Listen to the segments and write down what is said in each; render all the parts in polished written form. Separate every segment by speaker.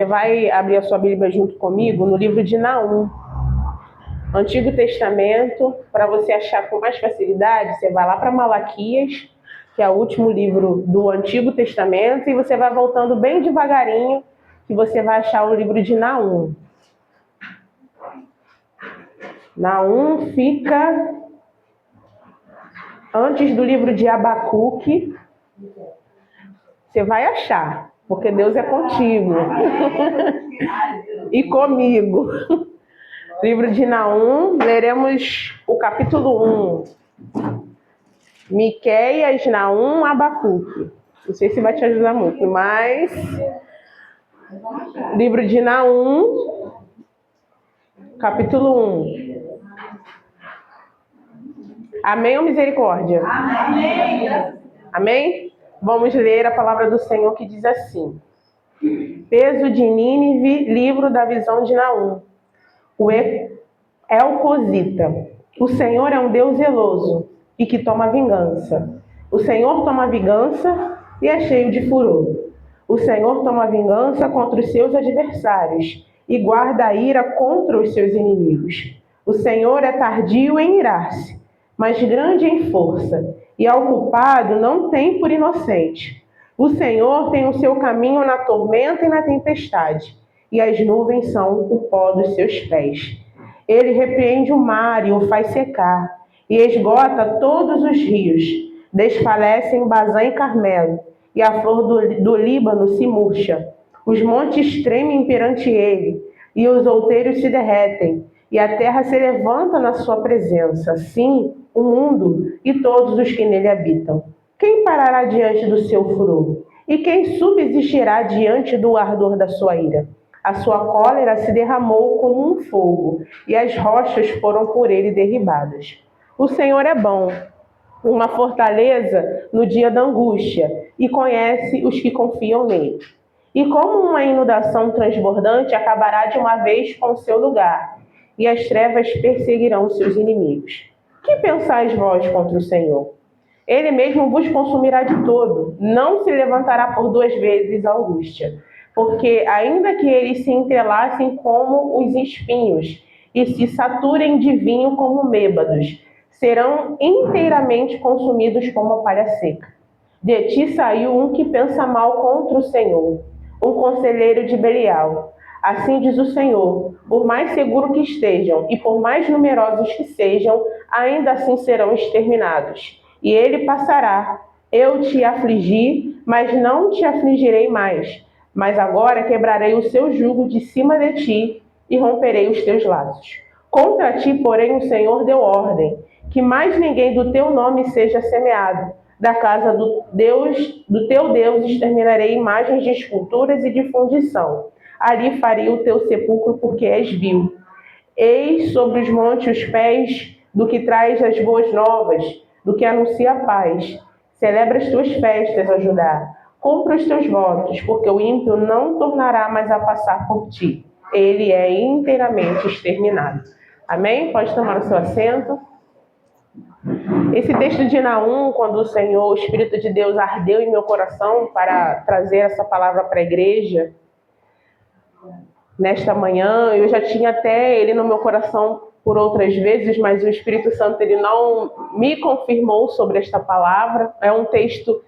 Speaker 1: Você vai abrir a sua Bíblia junto comigo no livro de Naum, Antigo Testamento. Para você achar com mais facilidade, você vai lá para Malaquias, que é o último livro do Antigo Testamento, e você vai voltando bem devagarinho, que você vai achar o livro de Naum. Naum fica antes do livro de Abacuque. Você vai achar, porque Deus é contigo e comigo. Livro de Naum, leremos o capítulo 1. Miqueias, Naum, Abacuque. Não sei se vai te ajudar muito, mas... Livro de Naum, capítulo 1. Amém ou misericórdia?
Speaker 2: Amém.
Speaker 1: Amém? Vamos ler a palavra do Senhor, que diz assim: Peso de Nínive, livro da visão de Naum. O Elcosita. O Senhor é um Deus zeloso e que toma vingança. O Senhor toma vingança e é cheio de furor. O Senhor toma vingança contra os seus adversários e guarda a ira contra os seus inimigos. O Senhor é tardio em irar-se, mas grande em força, e ao culpado não tem por inocente. O Senhor tem o seu caminho na tormenta e na tempestade, e as nuvens são o pó dos seus pés. Ele repreende o mar e o faz secar, e esgota todos os rios. Desfalecem Bazã e Carmelo, e a flor do Líbano se murcha. Os montes tremem perante ele, e os outeiros se derretem, e a terra se levanta na sua presença. Sim, o mundo e todos os que nele habitam. Quem parará diante do seu furor? E quem subsistirá diante do ardor da sua ira? A sua cólera se derramou como um fogo, e as rochas foram por ele derribadas. O Senhor é bom, uma fortaleza no dia da angústia, e conhece os que confiam nele. E como uma inundação transbordante acabará de uma vez com o seu lugar, e as trevas perseguirão os seus inimigos. Que pensais vós contra o Senhor? Ele mesmo vos consumirá de todo, não se levantará por duas vezes a angústia. Porque ainda que eles se entrelacem como os espinhos e se saturem de vinho como bêbados, serão inteiramente consumidos como a palha seca. De ti saiu um que pensa mal contra o Senhor, um conselheiro de Belial. Assim diz o Senhor: por mais seguro que estejam e por mais numerosos que sejam, ainda assim serão exterminados. E ele passará. Eu te afligi, mas não te afligirei mais. Mas agora quebrarei o seu jugo de cima de ti e romperei os teus laços. Contra ti, porém, o Senhor deu ordem, que mais ninguém do teu nome seja semeado. Da casa do teu Deus exterminarei imagens de esculturas e de fundição. Ali farei o teu sepulcro, porque és vil. Eis sobre os montes os pés do que traz as boas novas, do que anuncia a paz. Celebra as tuas festas, ó Judá. Cumpra os teus votos, porque o ímpio não tornará mais a passar por ti. Ele é inteiramente exterminado. Amém? Pode tomar o seu assento. Esse texto de Naum, quando o Senhor, o Espírito de Deus, ardeu em meu coração para trazer essa palavra para a igreja, nesta manhã, eu já tinha até ele no meu coração por outras vezes, mas o Espírito Santo ele não me confirmou sobre esta palavra. É um texto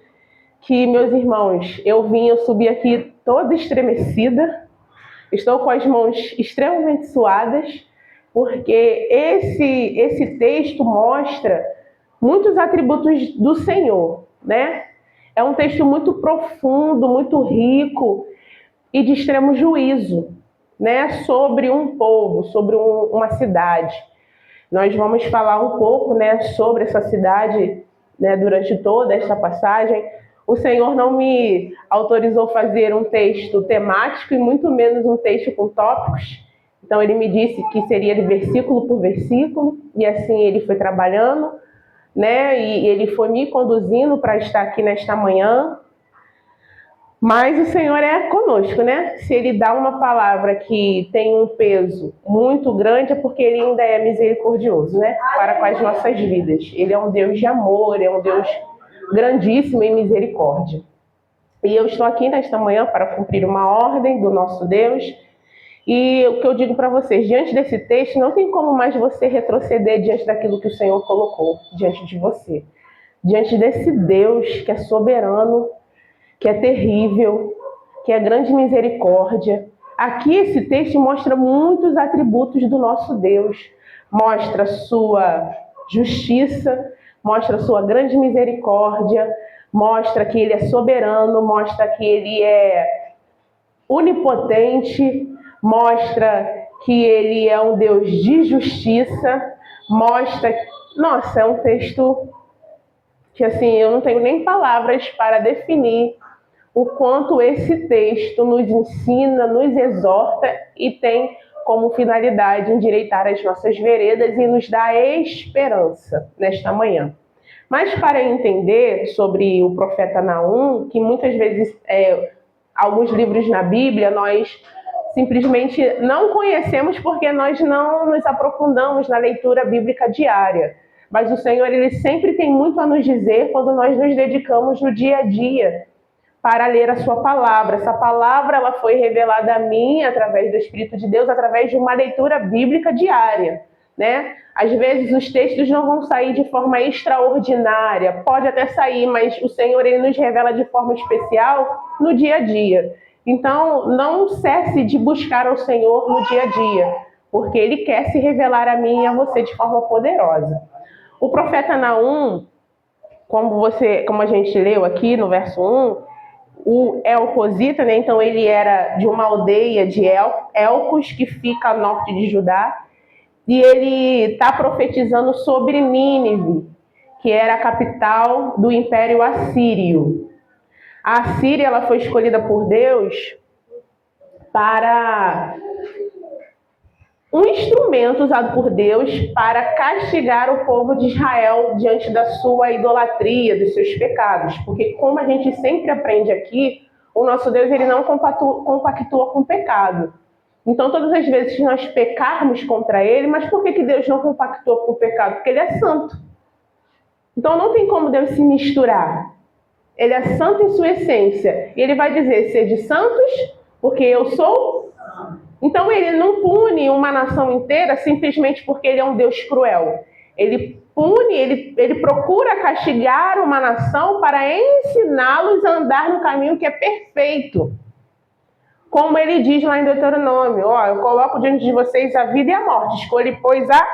Speaker 1: que, meus irmãos, eu subi aqui toda estremecida, estou com as mãos extremamente suadas, porque esse texto mostra muitos atributos do Senhor, né? É um texto muito profundo, muito rico e de extremo juízo, né? Sobre um povo, sobre uma cidade. Nós vamos falar um pouco, né, sobre essa cidade, né, durante toda esta passagem. O Senhor não me autorizou fazer um texto temático e muito menos um texto com tópicos. Então ele me disse que seria de versículo por versículo, e assim ele foi trabalhando, né? E ele foi me conduzindo para estar aqui nesta manhã. Mas o Senhor é conosco, né? Se Ele dá uma palavra que tem um peso muito grande, é porque Ele ainda é misericordioso, né? Para com as nossas vidas. Ele é um Deus de amor, é um Deus grandíssimo em misericórdia. E eu estou aqui nesta manhã para cumprir uma ordem do nosso Deus. E o que eu digo para vocês, diante desse texto, não tem como mais você retroceder diante daquilo que o Senhor colocou diante de você. Diante desse Deus que é soberano, que é terrível, que é grande misericórdia. Aqui esse texto mostra muitos atributos do nosso Deus. Mostra sua justiça, mostra sua grande misericórdia, mostra que ele é soberano, mostra que ele é onipotente, mostra que ele é um Deus de justiça, mostra... Nossa, é um texto que assim, eu não tenho nem palavras para definir o quanto esse texto nos ensina, nos exorta e tem como finalidade endireitar as nossas veredas e nos dar esperança nesta manhã. Mas para entender sobre o profeta Naum, que muitas vezes alguns livros na Bíblia nós simplesmente não conhecemos porque nós não nos aprofundamos na leitura bíblica diária. Mas o Senhor, ele sempre tem muito a nos dizer quando nós nos dedicamos no dia a dia para ler a sua palavra. Essa palavra ela foi revelada a mim através do Espírito de Deus, através de uma leitura bíblica diária, né? Às vezes os textos não vão sair de forma extraordinária, pode até sair, mas o Senhor ele nos revela de forma especial no dia a dia. Então, não cesse de buscar ao Senhor no dia a dia, porque Ele quer se revelar a mim e a você de forma poderosa. O profeta Naum, como a gente leu aqui no verso 1, o Elcosita, né? Então ele era de uma aldeia de Elcos, que fica a norte de Judá, e ele está profetizando sobre Nínive, que era a capital do Império Assírio. A Assíria ela foi escolhida por Deus para um instrumento usado por Deus para castigar o povo de Israel diante da sua idolatria, dos seus pecados. Porque, como a gente sempre aprende aqui, o nosso Deus ele não compactua com o pecado. Então, todas as vezes que nós pecarmos contra Ele, mas por que Deus não compactua com o pecado? Porque Ele é santo. Então, não tem como Deus se misturar. Ele é santo em sua essência. E Ele vai dizer, sede santos, porque eu sou. Então ele não pune uma nação inteira simplesmente porque ele é um Deus cruel. Ele pune, ele procura castigar uma nação para ensiná-los a andar no caminho que é perfeito. Como ele diz lá em Deuteronômio, eu coloco diante de vocês a vida e a morte. Escolhe, pois, a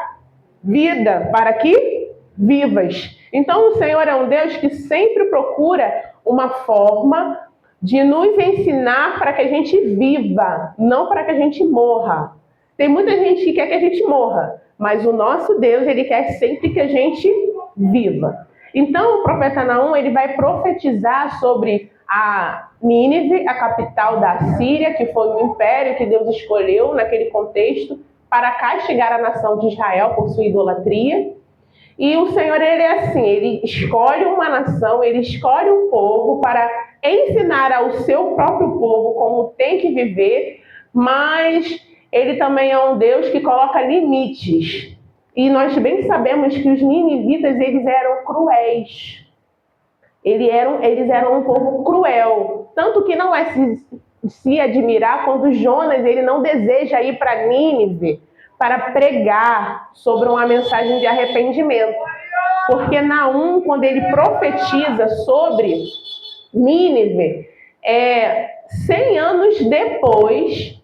Speaker 1: vida para que vivas. Então o Senhor é um Deus que sempre procura uma forma de nos ensinar para que a gente viva, não para que a gente morra. Tem muita gente que quer que a gente morra, mas o nosso Deus, ele quer sempre que a gente viva. Então, o profeta Naum, ele vai profetizar sobre a Nínive, a capital da Síria, que foi o império que Deus escolheu naquele contexto para castigar a nação de Israel por sua idolatria. E o Senhor, ele é assim, ele escolhe uma nação, ele escolhe um povo para ensinar ao seu próprio povo como tem que viver, mas ele também é um Deus que coloca limites. E nós bem sabemos que os ninivitas, eles eram cruéis. Eles eram um povo cruel. Tanto que não é se admirar quando Jonas ele não deseja ir para Nínive para pregar sobre uma mensagem de arrependimento. Porque Naum, quando ele profetiza sobre Nínive, 100 anos depois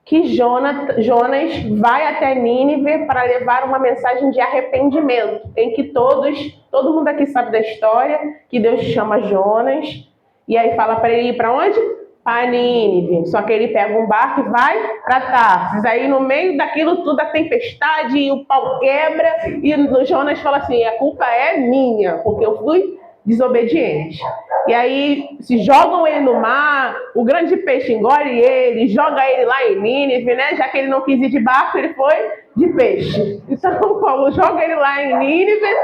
Speaker 1: que Jonas vai até Nínive para levar uma mensagem de arrependimento, em que todo mundo aqui sabe da história, que Deus chama Jonas, e aí fala para ele ir para onde? Para Nínive. Só que ele pega um barco e vai para Tarsis. Aí no meio daquilo tudo, a tempestade, e o pau quebra, e Jonas fala assim, a culpa é minha, porque eu fui desobediente. E aí se jogam ele no mar, o grande peixe engole ele, joga ele lá em Nínive, né? Já que ele não quis ir de barco, ele foi de peixe. Então Paulo joga ele lá em Nínive,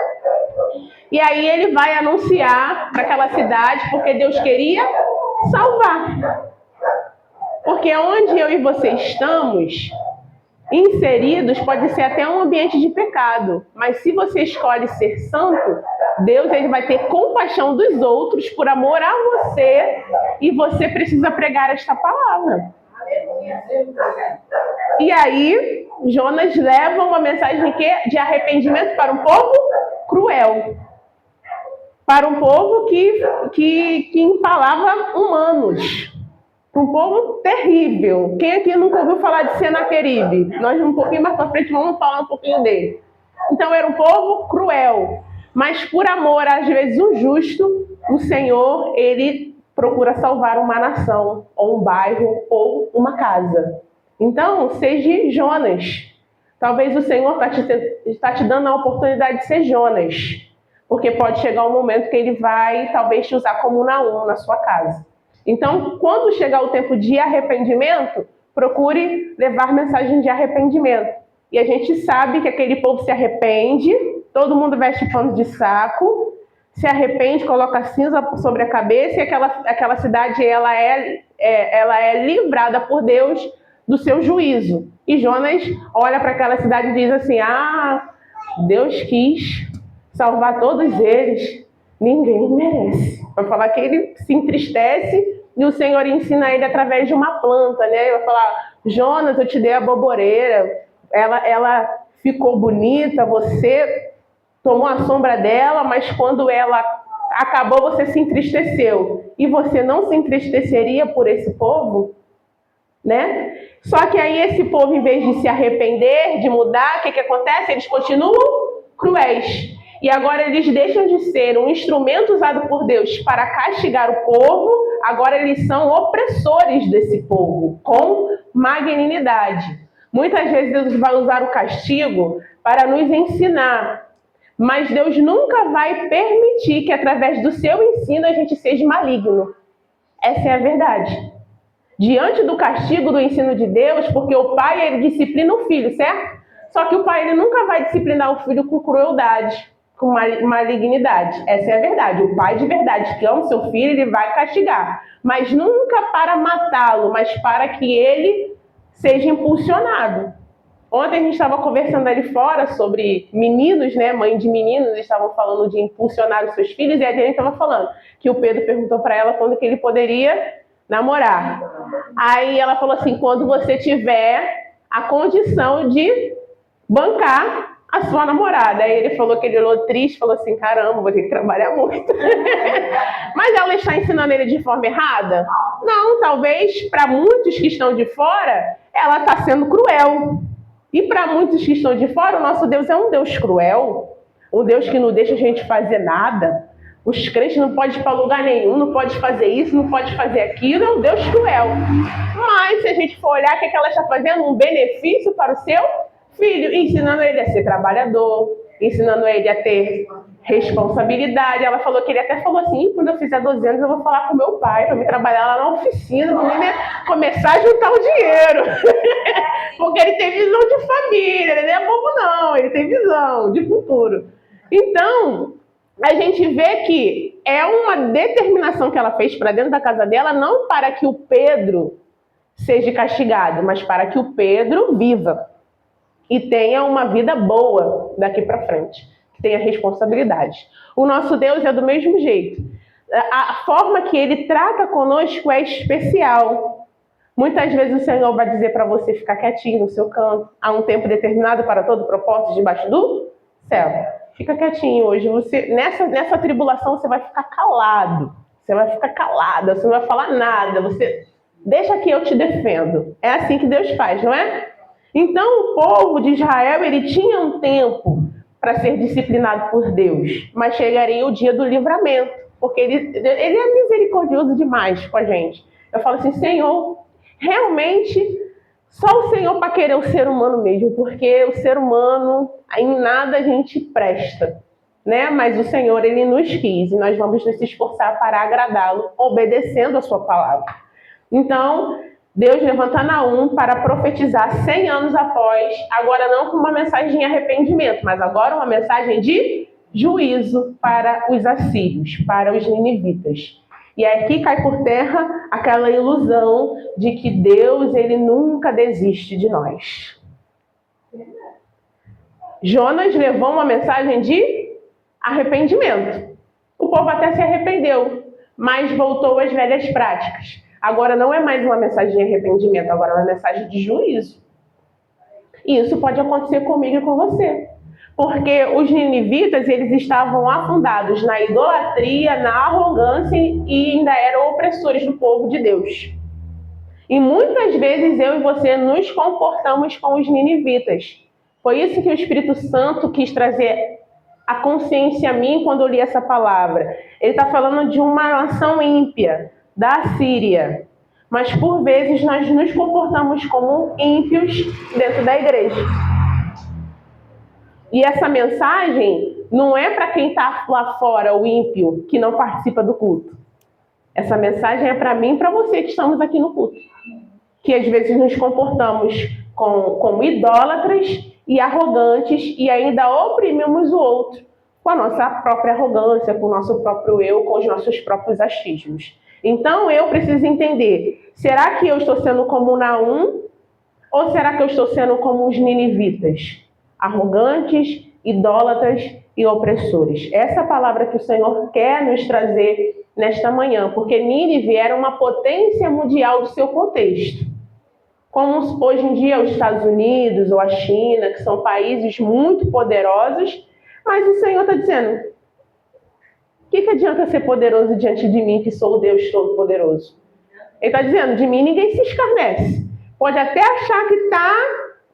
Speaker 1: e aí ele vai anunciar para aquela cidade, porque Deus queria salvar. Porque onde eu e você estamos inseridos pode ser até um ambiente de pecado, mas se você escolhe ser santo, Deus ele vai ter compaixão dos outros por amor a você e você precisa pregar esta palavra. E aí, Jonas leva uma mensagem de arrependimento para um povo cruel, para um povo que empalava humanos. Um povo terrível. Quem aqui nunca ouviu falar de Senaqueribe? Nós, um pouquinho mais para frente, vamos falar um pouquinho dele. Então, era um povo cruel. Mas, por amor, às vezes, o justo, o Senhor, ele procura salvar uma nação, ou um bairro, ou uma casa. Então, seja Jonas. Talvez o Senhor está te dando a oportunidade de ser Jonas. Porque pode chegar um momento que ele vai, talvez, te usar como Naum na sua casa. Então, quando chegar o tempo de arrependimento, procure levar mensagem de arrependimento. E a gente sabe que aquele povo se arrepende, todo mundo veste pano de saco, se arrepende, coloca cinza sobre a cabeça e aquela cidade ela é livrada por Deus do seu juízo. E Jonas olha para aquela cidade e diz assim, Deus quis salvar todos eles, ninguém merece. Vai falar que ele se entristece e o Senhor ensina ele através de uma planta, né? Ele vai falar, Jonas, eu te dei a boboreira, ela ficou bonita, você tomou a sombra dela, mas quando ela acabou, você se entristeceu. E você não se entristeceria por esse povo? Né? Só que aí esse povo, em vez de se arrepender, de mudar, o que acontece? Eles continuam cruéis. E agora eles deixam de ser um instrumento usado por Deus para castigar o povo, agora eles são opressores desse povo, com magnanimidade. Muitas vezes Deus vai usar o castigo para nos ensinar, mas Deus nunca vai permitir que através do seu ensino a gente seja maligno. Essa é a verdade. Diante do castigo do ensino de Deus, porque o pai ele disciplina o filho, certo? Só que o pai ele nunca vai disciplinar o filho com crueldade, com malignidade. Essa é a verdade. O pai de verdade que ama o seu filho, ele vai castigar. Mas nunca para matá-lo, mas para que ele seja impulsionado. Ontem a gente estava conversando ali fora sobre meninos, né? Mãe de meninos, estavam falando de impulsionar os seus filhos, e a gente estava falando que o Pedro perguntou para ela quando que ele poderia namorar. Aí ela falou assim, quando você tiver a condição de bancar a sua namorada. Aí ele falou que ele olhou triste, falou assim, caramba, vou ter que trabalhar muito. Mas ela está ensinando ele de forma errada? Não, talvez para muitos que estão de fora, ela está sendo cruel. E para muitos que estão de fora, o nosso Deus é um Deus cruel, um Deus que não deixa a gente fazer nada. Os crentes não podem ir para lugar nenhum, não pode fazer isso, não pode fazer aquilo, é um Deus cruel. Mas se a gente for olhar o que ela está fazendo, um benefício para o seu filho, ensinando ele a ser trabalhador, ensinando ele a ter responsabilidade. Ela falou que ele até falou assim, quando eu fizer 12 anos eu vou falar com meu pai para me trabalhar lá na oficina, para mim começar a juntar o dinheiro. Porque ele tem visão de família, ele não é bobo não, ele tem visão de futuro. Então, a gente vê que é uma determinação que ela fez para dentro da casa dela, não para que o Pedro seja castigado, mas para que o Pedro viva e tenha uma vida boa daqui para frente, que tenha responsabilidade. O nosso Deus é do mesmo jeito. A forma que ele trata conosco é especial. Muitas vezes o Senhor vai dizer para você ficar quietinho no seu canto, há um tempo determinado para todo propósito debaixo do céu. Fica quietinho hoje. Você, nessa tribulação você vai ficar calado. Você vai ficar calada, você não vai falar nada. Você deixa que eu te defendo. É assim que Deus faz, não é? Então o povo de Israel, ele tinha um tempo para ser disciplinado por Deus, mas chegaria o dia do livramento, porque ele é misericordioso demais com a gente. Eu falo assim, Senhor, realmente só o Senhor para querer o ser humano mesmo, porque o ser humano, em nada a gente presta, né? Mas o Senhor, ele nos quis e nós vamos nos esforçar para agradá-lo, obedecendo a sua palavra. Então, Deus levanta Naum para profetizar 100 anos após, agora não com uma mensagem de arrependimento, mas agora uma mensagem de juízo para os assírios, para os ninivitas. E aqui cai por terra aquela ilusão de que Deus ele nunca desiste de nós. Jonas levou uma mensagem de arrependimento. O povo até se arrependeu, mas voltou às velhas práticas. Agora não é mais uma mensagem de arrependimento, agora é uma mensagem de juízo. E isso pode acontecer comigo e com você. Porque os ninivitas, eles estavam afundados na idolatria, na arrogância e ainda eram opressores do povo de Deus. E muitas vezes eu e você nos comportamos com os ninivitas. Foi isso que o Espírito Santo quis trazer a consciência a mim quando eu li essa palavra. Ele está falando de uma nação ímpia, da Síria. Mas por vezes nós nos comportamos como ímpios dentro da igreja. E essa mensagem não é para quem está lá fora, o ímpio, que não participa do culto. Essa mensagem é para mim e para você que estamos aqui no culto. Que às vezes nos comportamos como idólatras e arrogantes e ainda oprimimos o outro com a nossa própria arrogância, com o nosso próprio eu, com os nossos próprios achismos. Então eu preciso entender, será que eu estou sendo como Naum ou será que eu estou sendo como os ninivitas? Arrogantes, idólatras e opressores. Essa é a palavra que o Senhor quer nos trazer nesta manhã, porque Nínive era uma potência mundial do seu contexto. Como hoje em dia os Estados Unidos ou a China, que são países muito poderosos, mas o Senhor está dizendo, o que adianta ser poderoso diante de mim, que sou o Deus Todo-Poderoso? Ele está dizendo, de mim ninguém se escarnece. Pode até achar que está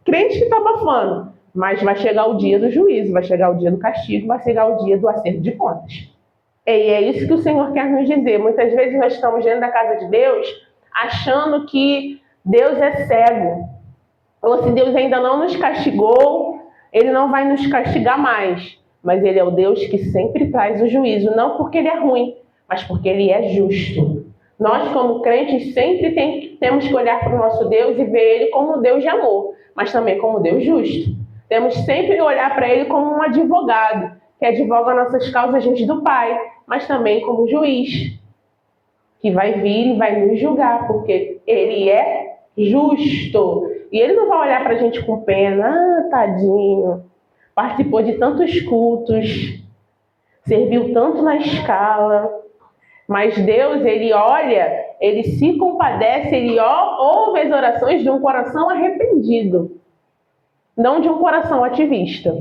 Speaker 1: crente que está abafando, mas vai chegar o dia do juízo, vai chegar o dia do castigo, vai chegar o dia do acerto de contas. E é isso que o Senhor quer nos dizer. Muitas vezes nós estamos dentro da casa de Deus achando que Deus é cego. Ou se Deus ainda não nos castigou, Ele não vai nos castigar mais. Mas Ele é o Deus que sempre traz o juízo, não porque Ele é ruim, mas porque Ele é justo. Nós, como crentes, sempre temos que olhar para o nosso Deus e ver Ele como Deus de amor, mas também como Deus justo. Temos sempre que olhar para Ele como um advogado, que advoga nossas causas diante do Pai, mas também como juiz, que vai vir e vai nos julgar, porque Ele é justo. E Ele não vai olhar para a gente com pena, tadinho, participou de tantos cultos, serviu tanto na escala. Mas Deus, Ele olha, Ele se compadece, Ele ouve as orações de um coração arrependido, não de um coração ativista,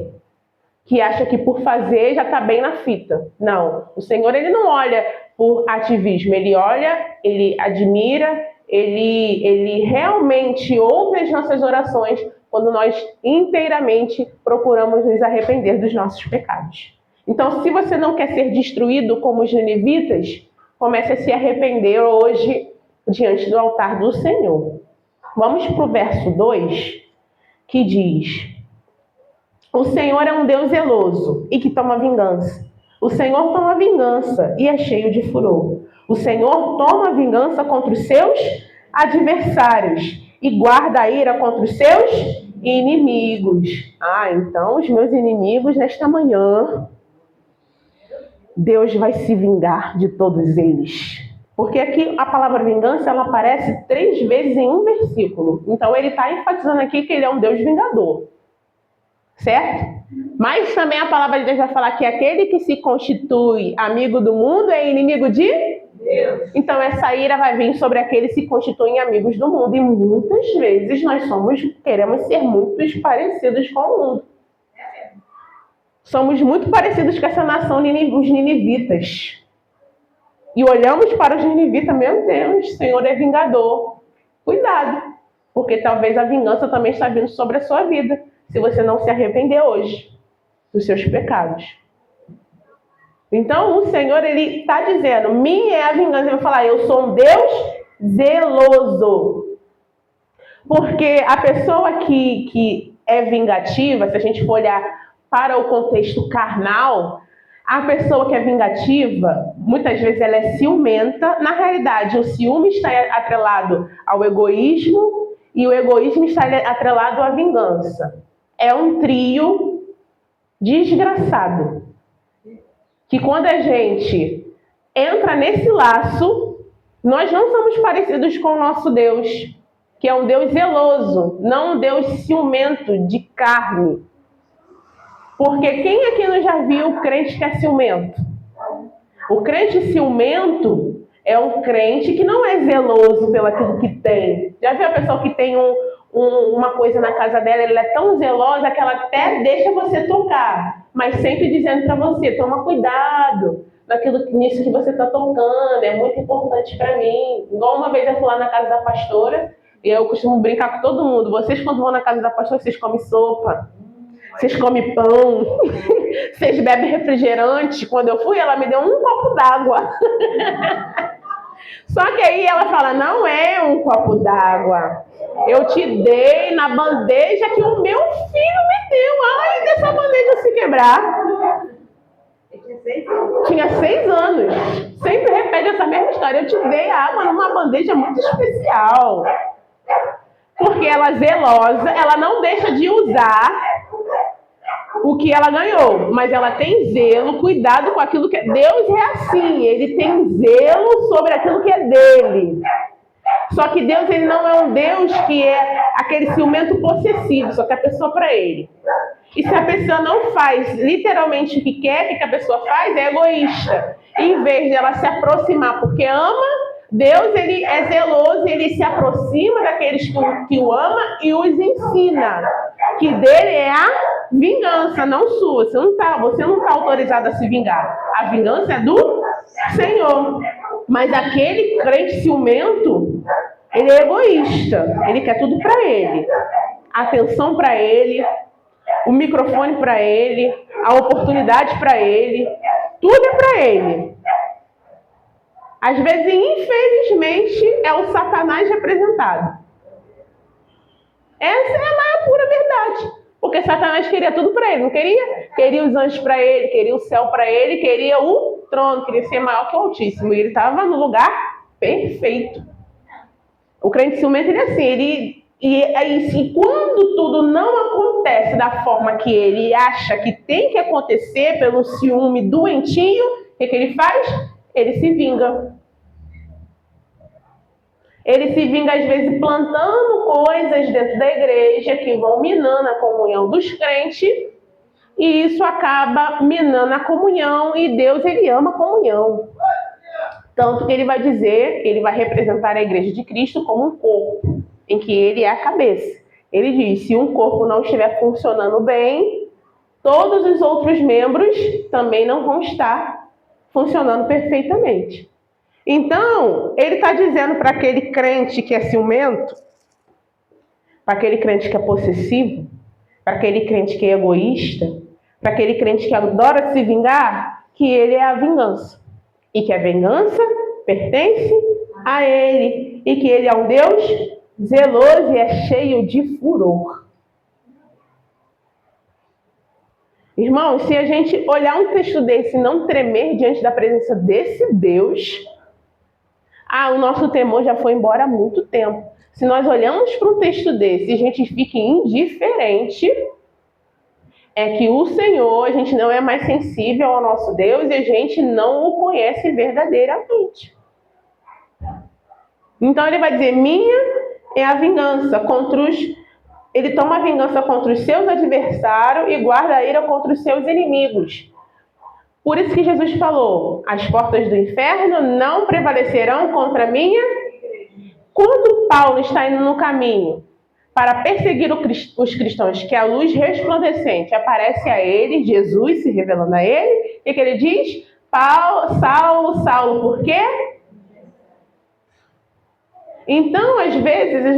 Speaker 1: que acha que por fazer já está bem na fita. Não, o Senhor, Ele não olha por ativismo, Ele olha, Ele admira, Ele realmente ouve as nossas orações quando nós inteiramente procuramos nos arrepender dos nossos pecados. Então, se você não quer ser destruído como os ninivitas, comece a se arrepender hoje diante do altar do Senhor. Vamos para o verso 2, que diz: o Senhor é um Deus zeloso e que toma vingança. O Senhor toma vingança e é cheio de furor. O Senhor toma vingança contra os seus adversários e guarda a ira contra os seus inimigos. Então os meus inimigos nesta manhã, Deus vai se vingar de todos eles. Porque aqui a palavra vingança, ela aparece 3 vezes em um versículo. Então ele está enfatizando aqui que ele é um Deus vingador. Certo? Mas também a palavra de Deus vai falar que aquele que se constitui amigo do mundo é inimigo de Deus. Então essa ira vai vir sobre aqueles que se constituem amigos do mundo. E muitas vezes nós queremos ser muito parecidos com o mundo. Somos muito parecidos com essa nação, os ninivitas. E olhamos para os ninivitas, meu Deus, o Senhor é vingador. Cuidado, porque talvez a vingança também está vindo sobre a sua vida, se você não se arrepender hoje dos seus pecados. Então o Senhor, Ele está dizendo, minha é a vingança. Ele vai falar, eu sou um Deus zeloso. Porque a pessoa que é vingativa, se a gente for olhar para o contexto carnal, a pessoa que é vingativa, muitas vezes ela é ciumenta. Na realidade, o ciúme está atrelado ao egoísmo e o egoísmo está atrelado à vingança. É um trio desgraçado. Que quando a gente entra nesse laço, nós não somos parecidos com o nosso Deus. que é um Deus zeloso, não um Deus ciumento de carne. Porque quem aqui não já viu o crente que é ciumento? O crente ciumento é um crente que não é zeloso pelo aquilo que tem. Já viu a pessoa que tem uma coisa na casa dela, ela é tão zelosa que ela até deixa você tocar, mas sempre dizendo para você, toma cuidado nisso que você está tocando, é muito importante para mim. Igual uma vez eu fui lá na casa da pastora, e eu costumo brincar com todo mundo, vocês quando vão na casa da pastora, vocês comem sopa, vocês comem pão, vocês bebem refrigerante. Quando eu fui, ela me deu um copo d'água. Só que aí ela fala, não é um copo d'água. Eu te dei na bandeja que o meu filho me deu. Ai, dessa bandeja se quebrar. Tinha 6 anos. Sempre repete essa mesma história. Eu te dei água numa bandeja muito especial. Porque ela é zelosa, ela não deixa de usar o que ela ganhou, mas ela tem zelo, cuidado com aquilo que Deus é assim, ele tem zelo sobre aquilo que é dele. Só que Deus, ele não é um Deus que é aquele ciumento possessivo, só que a pessoa para ele. E se a pessoa não faz literalmente o que quer que a pessoa faz, é egoísta. Em vez de ela se aproximar porque ama, Deus, ele é zeloso, ele se aproxima daqueles que o ama e os ensina que dele é a vingança, não sua. Você não tá autorizado a se vingar. A vingança é do Senhor. Mas aquele crente ciumento, ele é egoísta. Ele quer tudo para ele. A atenção para ele, o microfone para ele, a oportunidade para ele. Tudo é para ele. Às vezes, infelizmente, é o Satanás representado. Essa é a maior pura verdade. Porque Satanás queria tudo para ele, não queria? Queria os anjos para ele, queria o céu para ele, queria o trono, queria ser maior que o Altíssimo. E ele estava no lugar perfeito. O crente ciumento, ele é assim, e quando tudo não acontece da forma que ele acha que tem que acontecer, pelo ciúme doentinho, o que ele faz? Ele se vinga. Ele se vinga, às vezes, plantando coisas dentro da igreja que vão minando a comunhão dos crentes, e isso acaba minando a comunhão, e Deus, ele ama a comunhão. Tanto que ele vai dizer, ele vai representar a igreja de Cristo como um corpo, em que ele é a cabeça. Ele diz, se um corpo não estiver funcionando bem, todos os outros membros também não vão estar funcionando perfeitamente. Então, ele está dizendo para aquele crente que é ciumento, para aquele crente que é possessivo, para aquele crente que é egoísta, para aquele crente que adora se vingar, que ele é a vingança. E que a vingança pertence a ele. E que ele é um Deus zeloso e é cheio de furor. Irmãos, se a gente olhar um texto desse e não tremer diante da presença desse Deus, o nosso temor já foi embora há muito tempo. Se nós olhamos para um texto desse e a gente fica indiferente, é que o Senhor, a gente não é mais sensível ao nosso Deus e a gente não o conhece verdadeiramente. Então ele vai dizer, minha é a vingança contra os... Ele toma a vingança contra os seus adversários e guarda a ira contra os seus inimigos. Por isso que Jesus falou, as portas do inferno não prevalecerão contra a minha. Quando Paulo está indo no caminho para perseguir os cristãos, que a luz resplandecente aparece a ele, Jesus se revelando a ele, o que ele diz? Saulo, Saulo, por quê? Então, às vezes, a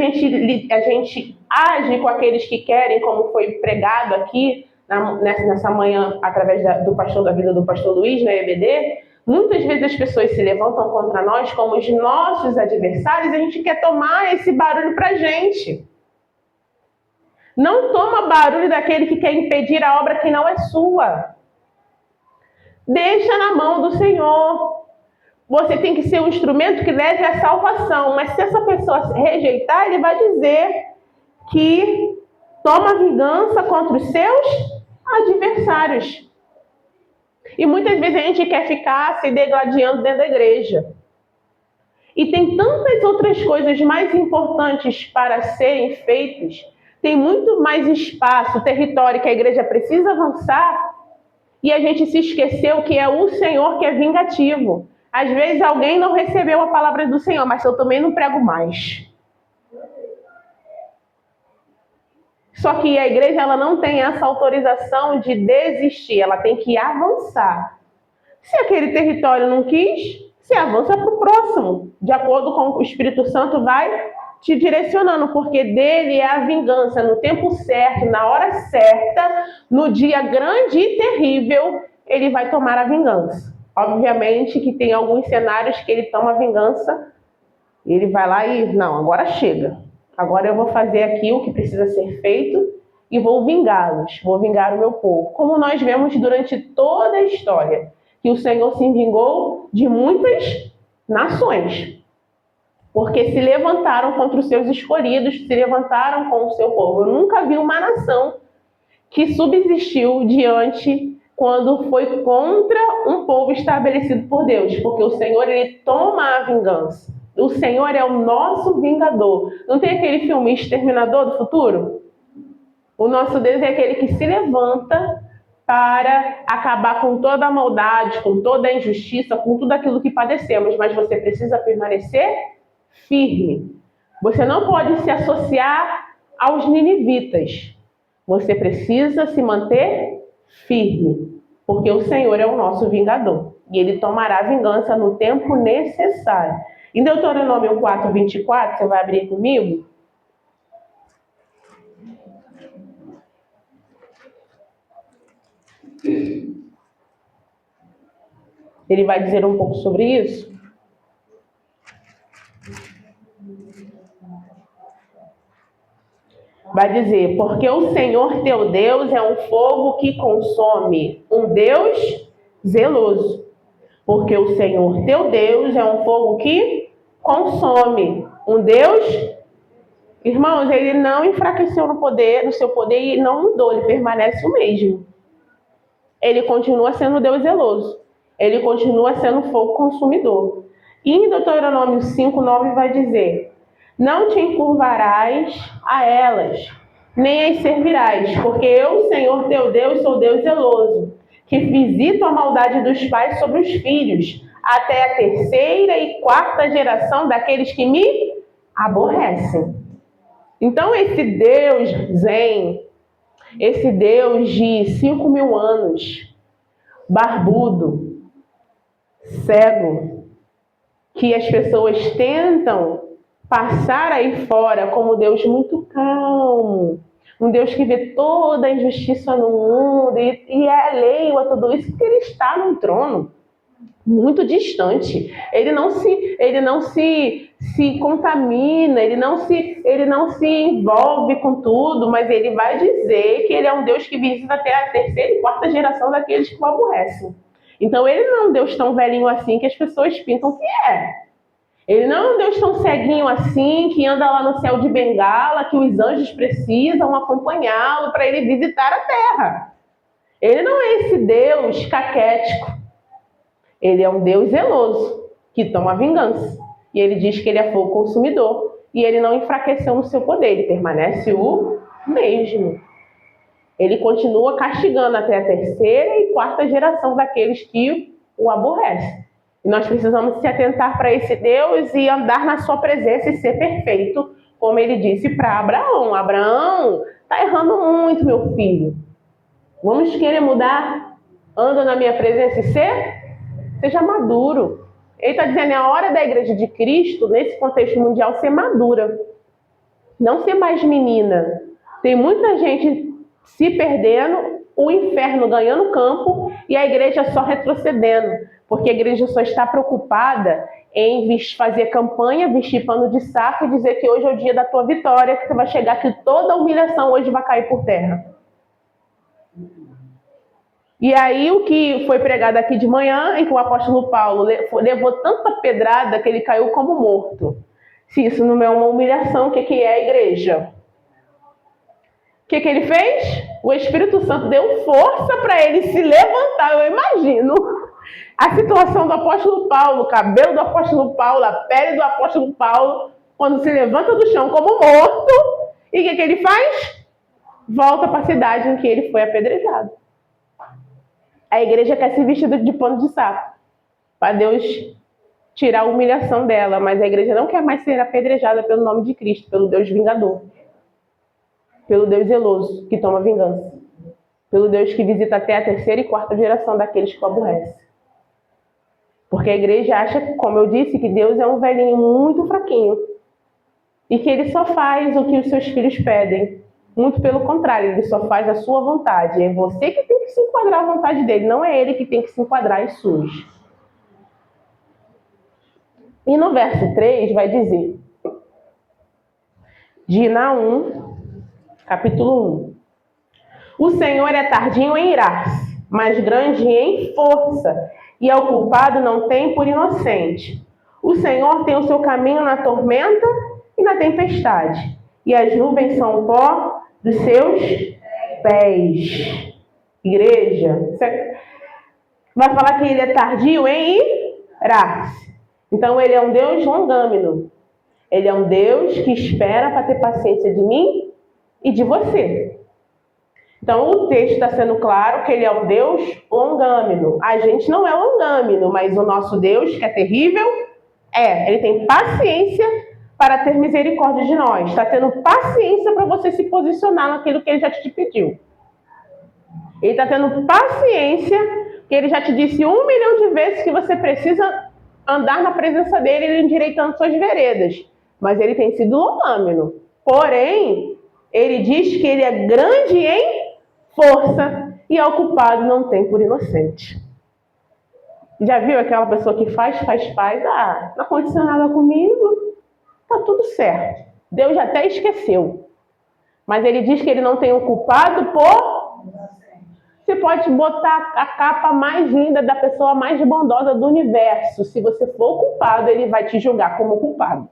Speaker 1: gente age com aqueles que querem, como foi pregado aqui, nessa manhã, através do pastor da vida do pastor Luiz, na EBD, muitas vezes as pessoas se levantam contra nós como os nossos adversários e a gente quer tomar esse barulho pra gente. Não toma barulho daquele que quer impedir a obra que não é sua. Deixa na mão do Senhor. Você tem que ser um instrumento que leve a salvação, mas se essa pessoa rejeitar, ele vai dizer que toma vingança contra os seus adversários. E muitas vezes a gente quer ficar se degladiando dentro da igreja. E tem tantas outras coisas mais importantes para serem feitas, tem muito mais espaço, território que a igreja precisa avançar, e a gente se esqueceu que é o Senhor que é vingativo. Às vezes alguém não recebeu a palavra do Senhor, mas eu também não prego mais. Só que a igreja ela não tem essa autorização de desistir, ela tem que avançar. Se aquele território não quis, você avança para o próximo, de acordo com o Espírito Santo vai te direcionando, porque dele é a vingança, no tempo certo, na hora certa, no dia grande e terrível, ele vai tomar a vingança. Obviamente que tem alguns cenários que ele toma a vingança, ele vai lá e, não, agora chega. Agora eu vou fazer aqui o que precisa ser feito e vou vingá-los, vou vingar o meu povo. Como nós vemos durante toda a história, que o Senhor se vingou de muitas nações, porque se levantaram contra os seus escolhidos, se levantaram com o seu povo. Eu nunca vi uma nação que subsistiu diante quando foi contra um povo estabelecido por Deus, porque o Senhor ele toma a vingança. O Senhor é o nosso vingador. Não tem aquele filme Exterminador do Futuro? O nosso Deus é aquele que se levanta para acabar com toda a maldade, com toda a injustiça, com tudo aquilo que padecemos, mas você precisa permanecer firme. Você não pode se associar aos ninivitas. Você precisa se manter firme, porque o Senhor é o nosso vingador e ele tomará vingança no tempo necessário. Em Deuteronômio 4:24, você vai abrir comigo? Ele vai dizer um pouco sobre isso. Vai dizer, porque o Senhor teu Deus é um fogo que consome, um Deus zeloso. Porque o Senhor teu Deus é um fogo que consome, um Deus... Irmãos, ele não enfraqueceu no seu poder e não mudou, ele permanece o mesmo. Ele continua sendo Deus zeloso. Ele continua sendo fogo consumidor. E em Deuteronômio 5:9 vai dizer, não te encurvarás a elas, nem as servirás, porque eu, Senhor teu Deus, sou Deus zeloso, que visito a maldade dos pais sobre os filhos, até a 3ª e 4ª geração daqueles que me aborrecem. Então esse Deus zen, esse Deus de 5.000 anos, barbudo, cego, que as pessoas tentam passar aí fora como Deus muito calmo, um Deus que vê toda a injustiça no mundo e é alheio a tudo isso, porque ele está no trono, muito distante. Ele não se contamina, ele não se envolve com tudo, mas ele vai dizer que ele é um Deus que visita até a 3ª e 4ª geração daqueles que o aborrecem. Então ele não é um Deus tão velhinho assim que as pessoas pensam que é. Ele não é um Deus tão ceguinho assim, que anda lá no céu de bengala, que os anjos precisam acompanhá-lo para ele visitar a terra. Ele não é esse Deus caquético. Ele é um Deus zeloso, que toma vingança. E ele diz que ele é fogo consumidor. E ele não enfraqueceu no seu poder, ele permanece o mesmo. Ele continua castigando até a 3ª e 4ª geração daqueles que o aborrecem. E nós precisamos se atentar para esse Deus e andar na sua presença e ser perfeito, como ele disse para Abraão. Abraão, está errando muito, meu filho. Vamos querer mudar? Anda na minha presença e seja maduro. Ele está dizendo, é a hora da igreja de Cristo, nesse contexto mundial, ser madura. Não ser mais menina. Tem muita gente se perdendo, o inferno ganhando campo e a igreja só retrocedendo. Porque a igreja só está preocupada em fazer campanha, vestir pano de saco e dizer que hoje é o dia da tua vitória, que você vai chegar, que toda humilhação hoje vai cair por terra. E aí o que foi pregado aqui de manhã, em que o apóstolo Paulo levou tanta pedrada que ele caiu como morto. Se isso não é uma humilhação, o que é a igreja? O que ele fez? O Espírito Santo deu força para ele se levantar, eu imagino. A situação do apóstolo Paulo, o cabelo do apóstolo Paulo, a pele do apóstolo Paulo, quando se levanta do chão como morto, e o que ele faz? Volta para a cidade em que ele foi apedrejado. A igreja quer se vestir de pano de saco, para Deus tirar a humilhação dela, mas a igreja não quer mais ser apedrejada pelo nome de Cristo, pelo Deus vingador, pelo Deus zeloso, que toma vingança, pelo Deus que visita até a terceira e quarta geração daqueles que o aborrecem. Porque a igreja acha, como eu disse, que Deus é um velhinho muito fraquinho e que ele só faz o que os seus filhos pedem. Muito pelo contrário, ele só faz a sua vontade. É você que tem que se enquadrar à vontade dele, não é ele que tem que se enquadrar às suas. E no verso 3 vai dizer, de Naum, capítulo 1. O Senhor é tardio em irar-se, mas grande em força, e ao culpado não tem por inocente. O Senhor tem o seu caminho na tormenta e na tempestade, e as nuvens são o pó dos seus pés. Igreja, vai falar que ele é tardio em irar-se. Então ele é um Deus longâmino. Ele é um Deus que espera para ter paciência de mim e de você. Então o texto está sendo claro que ele é um Deus longâmino. A gente não é longâmino, mas o nosso Deus, que é terrível, ele tem paciência para ter misericórdia de nós. Está tendo paciência para você se posicionar naquilo que ele já te pediu. Ele está tendo paciência, que ele já te disse 1 milhão de vezes que você precisa andar na presença dele, endireitando suas veredas. Mas ele tem sido longâmino. Porém, ele diz que ele é grande em força e ao culpado não tem por inocente. Já viu aquela pessoa que faz? Não aconteceu nada comigo, tá tudo certo. Deus já até esqueceu. Mas ele diz que ele não tem o culpado por... Você pode botar a capa mais linda da pessoa mais bondosa do universo. Se você for culpado, ele vai te julgar como culpado.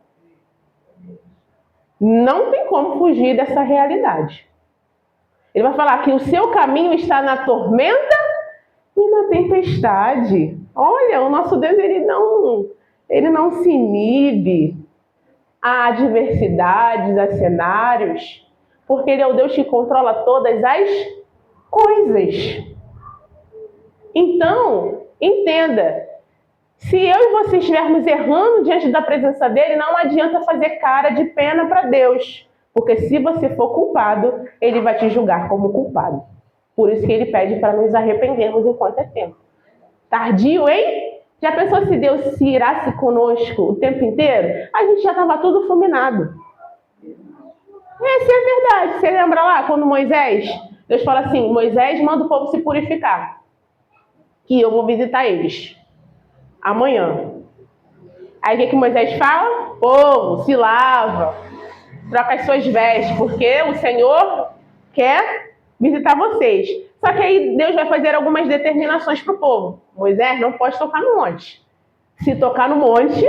Speaker 1: Não tem como fugir dessa realidade. Ele vai falar que o seu caminho está na tormenta e na tempestade. Olha, o nosso Deus, ele não se inibe a adversidades, a cenários, porque ele é o Deus que controla todas as coisas. Então, entenda, se eu e você estivermos errando diante da presença dele, não adianta fazer cara de pena para Deus, porque se você for culpado, ele vai te julgar como culpado. Por isso que ele pede para nos arrependermos enquanto é tempo. Tardio, hein? Já pensou se Deus se irasse conosco o tempo inteiro? A gente já estava tudo fulminado. Essa é a verdade. Você lembra lá quando Moisés... Deus fala assim, Moisés, manda o povo se purificar, que eu vou visitar eles amanhã. Aí o que Moisés fala? Povo, se lava, troca as suas vestes, porque o Senhor quer visitar vocês. Só que aí Deus vai fazer algumas determinações para o povo. Moisés não pode tocar no monte. Se tocar no monte,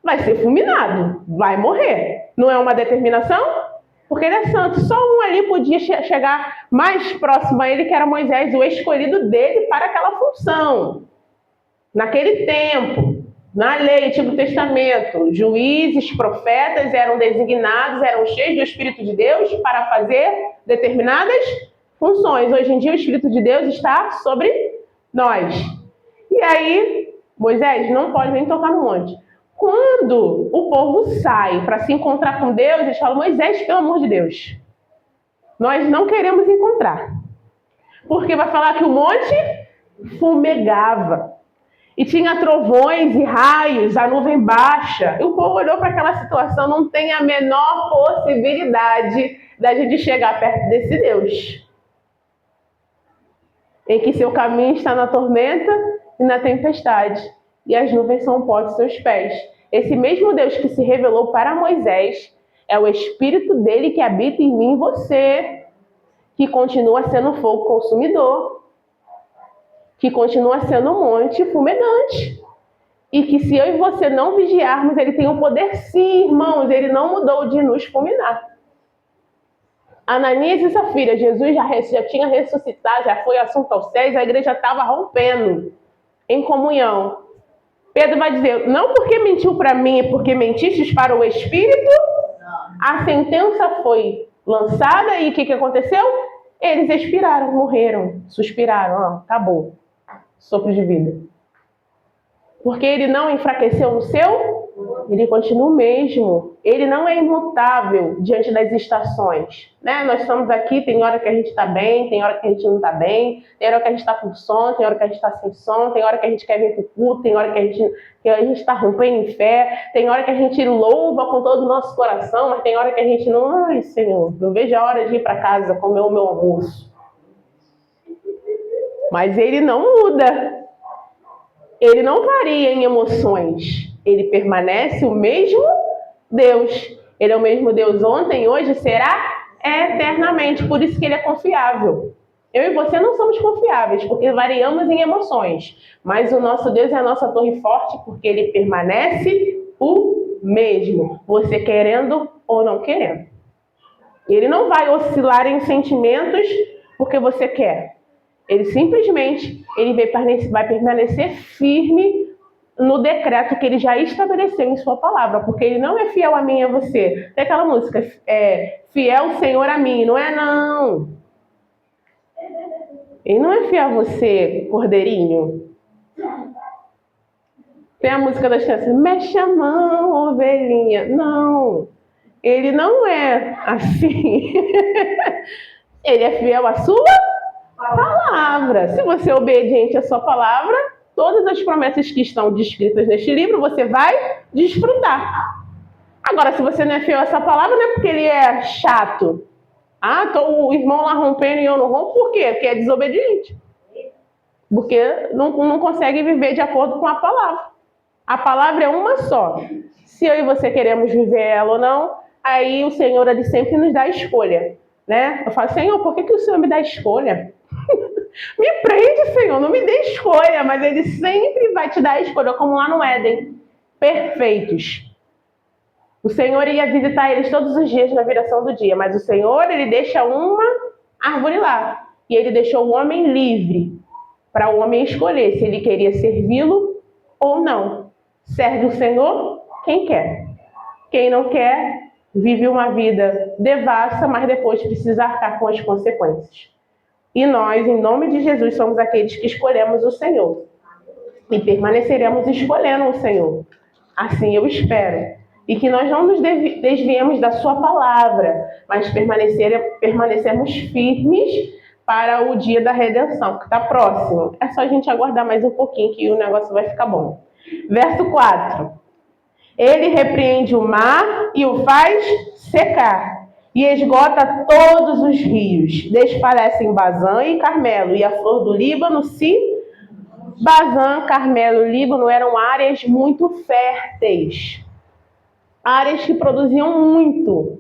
Speaker 1: vai ser fulminado, vai morrer. Não é uma determinação? Porque ele é santo, só um ali podia chegar mais próximo a ele, que era Moisés, o escolhido dele para aquela função. Naquele tempo, na lei, Antigo Testamento, juízes, profetas eram designados, eram cheios do Espírito de Deus para fazer determinadas funções. Hoje em dia o Espírito de Deus está sobre nós. E aí, Moisés não pode nem tocar no monte. Quando o povo sai para se encontrar com Deus, eles falam, Moisés, pelo amor de Deus, nós não queremos encontrar. Porque vai falar que o monte fumegava. E tinha trovões e raios, a nuvem baixa. E o povo olhou para aquela situação, não tem a menor possibilidade da gente chegar perto desse Deus. Em que seu caminho está na tormenta e na tempestade. E as nuvens são o pó de seus pés. Esse mesmo Deus que se revelou para Moisés é o Espírito dele que habita em mim e você, que continua sendo fogo consumidor, que continua sendo um monte fumegante. E que se eu e você não vigiarmos, ele tem o poder sim, irmãos, ele não mudou de nos fulminar. Ananias e Safira, Jesus já tinha ressuscitado, já foi assunto aos céus, a igreja estava rompendo. em comunhão. Pedro vai dizer, não porque mentiu para mim, é porque mentistes para o Espírito. A sentença foi lançada e o que aconteceu? Eles expiraram, morreram, suspiraram, acabou. Sopro de vida. Porque ele não enfraqueceu no seu, ele continua o mesmo. Ele não é imutável diante das estações. Né? Nós estamos aqui, tem hora que a gente está bem, tem hora que a gente não está bem, tem hora que a gente está com som, tem hora que a gente está sem som, tem hora que a gente quer vir para o culto, tem hora que a gente está rompendo em fé, tem hora que a gente louva com todo o nosso coração, mas tem hora que a gente não, ai Senhor, eu vejo a hora de ir para casa comer o meu almoço. Mas ele não muda. Ele não varia em emoções. Ele permanece o mesmo Deus. Ele é o mesmo Deus ontem, hoje, será eternamente. Por isso que ele é confiável. Eu e você não somos confiáveis, porque variamos em emoções. Mas o nosso Deus é a nossa torre forte, porque ele permanece o mesmo. Você querendo ou não querendo. Ele não vai oscilar em sentimentos porque você quer. Ele simplesmente vai permanecer firme no decreto que ele já estabeleceu em sua palavra, porque ele não é fiel a mim e a você. Tem aquela música, fiel Senhor a mim, não é não. Ele não é fiel a você, cordeirinho. Tem a música das crianças, mexe a mão, ovelhinha. Não, ele não é assim. Ele é fiel à sua palavra. Se você é obediente à sua palavra, todas as promessas que estão descritas neste livro, você vai desfrutar. Agora, se você não é fiel a essa palavra, não é porque ele é chato. O irmão lá rompendo e eu não rompo, por quê? Porque é desobediente. Porque não consegue viver de acordo com a palavra. A palavra é uma só. Se eu e você queremos viver ela ou não, aí o Senhor ele sempre nos dá a escolha. Né? Eu falo, Senhor, por que o Senhor me dá escolha? Me prende, Senhor, não me dê escolha, mas ele sempre vai te dar a escolha, como lá no Éden, perfeitos. O Senhor ia visitar eles todos os dias na viração do dia, mas o Senhor, ele deixa uma árvore lá, e ele deixou o homem livre, para o homem escolher se ele queria servi-lo ou não. Serve o Senhor quem quer. Quem não quer, vive uma vida devassa, mas depois precisa arcar com as consequências. E nós, em nome de Jesus, somos aqueles que escolhemos o Senhor. E permaneceremos escolhendo o Senhor. Assim eu espero. E que nós não nos desviemos da sua palavra, mas permanecermos firmes para o dia da redenção, que está próximo. É só a gente aguardar mais um pouquinho que o negócio vai ficar bom. Verso 4. Ele repreende o mar e o faz secar. E esgota todos os rios. Desfalecem Bazã e Carmelo. E a flor do Líbano se... Bazã, Carmelo e Líbano eram áreas muito férteis. Áreas que produziam muito.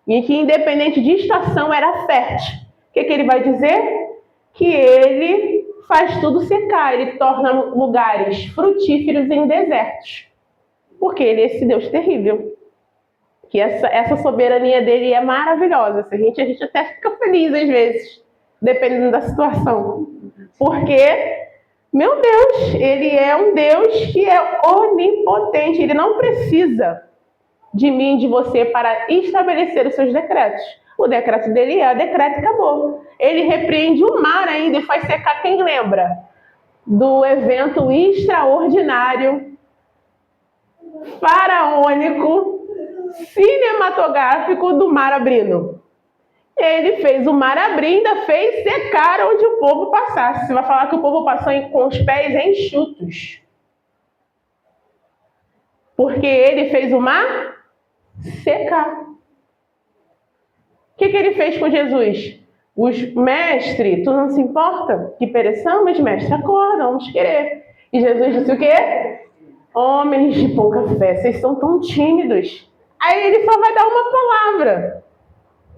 Speaker 1: E que, independente de estação, era fértil. O que ele vai dizer? Que ele faz tudo secar. Ele torna lugares frutíferos em desertos. Porque ele é esse Deus terrível. Que essa soberania dele é maravilhosa. A gente até fica feliz às vezes, dependendo da situação. Porque, meu Deus, ele é um Deus que é onipotente. Ele não precisa de mim, de você, para estabelecer os seus decretos. O decreto dele é o decreto e acabou. Ele repreende o mar ainda e faz secar. Quem lembra do evento extraordinário, faraônico, cinematográfico do mar abrindo? Ele fez o mar abrir, ainda fez secar onde o povo passasse. Você vai falar que o povo passou com os pés enxutos. Porque ele fez o mar secar. O que ele fez com Jesus? Mestre, tu não se importa que pereçamos, mestre? Acorda, vamos querer. E Jesus disse o quê? Homens de pouca fé, vocês são tão tímidos. Aí ele só vai dar uma palavra.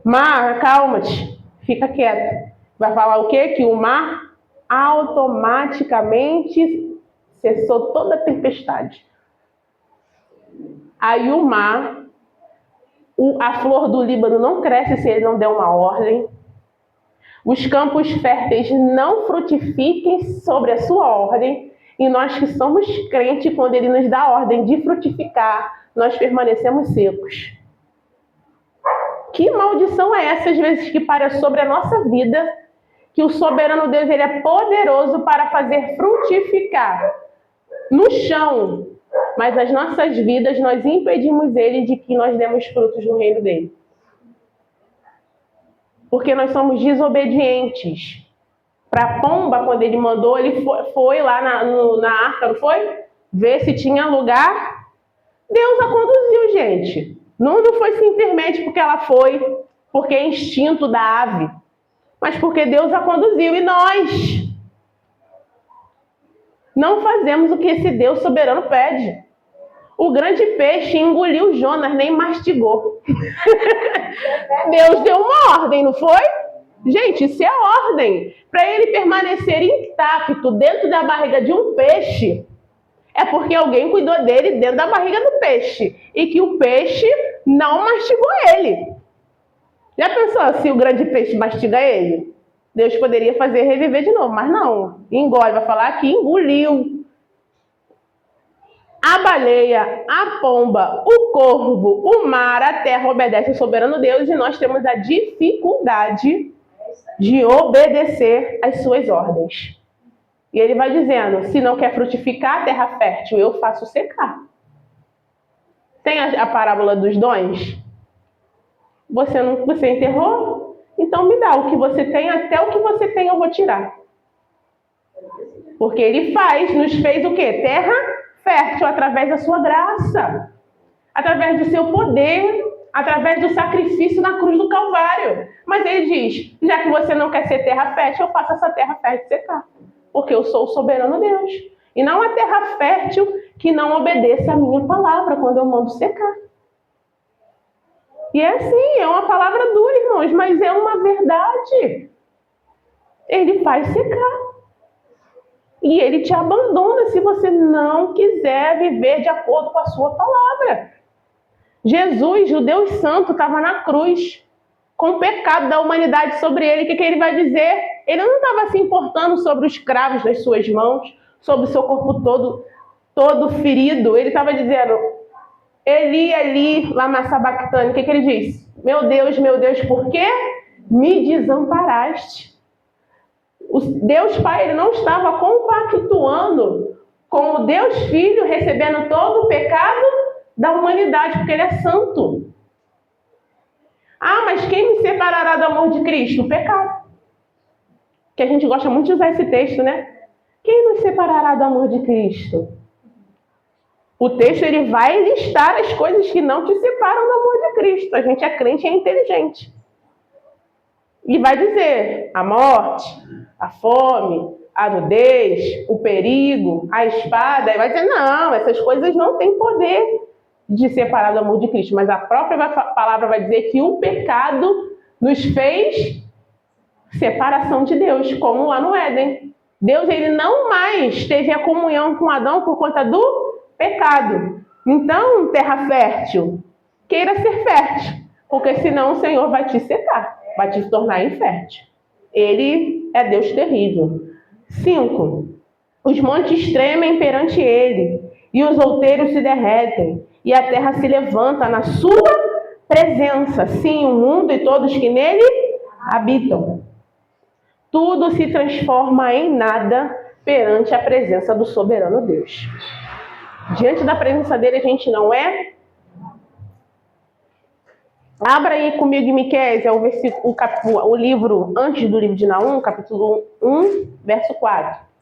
Speaker 1: Mar, calma-te, fica quieto. Vai falar o quê? Que o mar automaticamente cessou toda a tempestade. Aí o mar, a flor do Líbano não cresce se ele não der uma ordem. Os campos férteis não frutifiquem sobre a sua ordem. E nós que somos crentes, quando Ele nos dá a ordem de frutificar, nós permanecemos secos. Que maldição é essa, às vezes, que para sobre a nossa vida, que o soberano Deus ele é poderoso para fazer frutificar no chão, mas as nossas vidas nós impedimos Ele de que nós demos frutos no reino dele. Porque nós somos desobedientes. Para a pomba, quando ele mandou, ele foi lá na arca, não foi? Ver se tinha lugar. Deus a conduziu, gente. Não foi simplesmente porque ela foi, porque é instinto da ave, mas porque Deus a conduziu. E nós não fazemos o que esse Deus soberano pede. O grande peixe engoliu Jonas, nem mastigou. Deus deu uma ordem, não foi? Gente, isso é ordem. Para ele permanecer intacto dentro da barriga de um peixe, é porque alguém cuidou dele dentro da barriga do peixe. E que o peixe não mastigou ele. Já pensou se o grande peixe mastiga ele? Deus poderia fazer reviver de novo, mas não. Engole, vai falar que engoliu. A baleia, a pomba, o corvo, o mar, a terra obedecem ao soberano Deus e nós temos a dificuldade de obedecer às suas ordens. E ele vai dizendo, se não quer frutificar a terra fértil, eu faço secar. Tem a parábola dos dons? Você enterrou? Então me dá o que você tem, até o que você tem eu vou tirar. Porque ele nos fez o quê? Terra fértil através da sua graça, através do seu poder, através do sacrifício na cruz do Calvário. Mas ele diz, já que você não quer ser terra fértil, eu faço essa terra fértil secar. Porque eu sou o soberano Deus. E não a terra fértil que não obedeça a minha palavra quando eu mando secar. E é assim, é uma palavra dura, irmãos, mas é uma verdade. Ele faz secar. E ele te abandona se você não quiser viver de acordo com a sua palavra. Jesus, o Deus Santo, estava na cruz, com o pecado da humanidade sobre ele. O que ele vai dizer? Ele não estava se importando sobre os cravos das suas mãos, sobre o seu corpo todo ferido. Ele estava dizendo, Eli, Eli, lama sabachthani. O que ele disse? Meu Deus, por que me desamparaste? O Deus Pai ele não estava compactuando com o Deus Filho recebendo todo o pecado da humanidade, porque ele é santo. Ah, mas quem me separará do amor de Cristo? O pecado. Que a gente gosta muito de usar esse texto, né? Quem nos separará do amor de Cristo? O texto ele vai listar as coisas que não te separam do amor de Cristo. A gente é crente e é inteligente. E vai dizer a morte, a fome, a nudez, o perigo, a espada. E vai dizer, não, essas coisas não têm poder de separar do amor de Cristo. Mas a própria palavra vai dizer que o pecado nos fez separação de Deus, como lá no Éden. Deus ele não mais teve a comunhão com Adão por conta do pecado. Então, terra fértil, queira ser fértil, porque senão o Senhor vai te secar. Vai te tornar infértil. Ele é Deus terrível. 5. Os montes tremem perante ele, e os outeiros se derretem, e a terra se levanta na sua presença. Sim, o mundo e todos que nele habitam. Tudo se transforma em nada perante a presença do soberano Deus. Diante da presença dele, a gente não é. Abra aí comigo em Miqueias, é o livro antes do livro de Naum, capítulo 1, verso 4.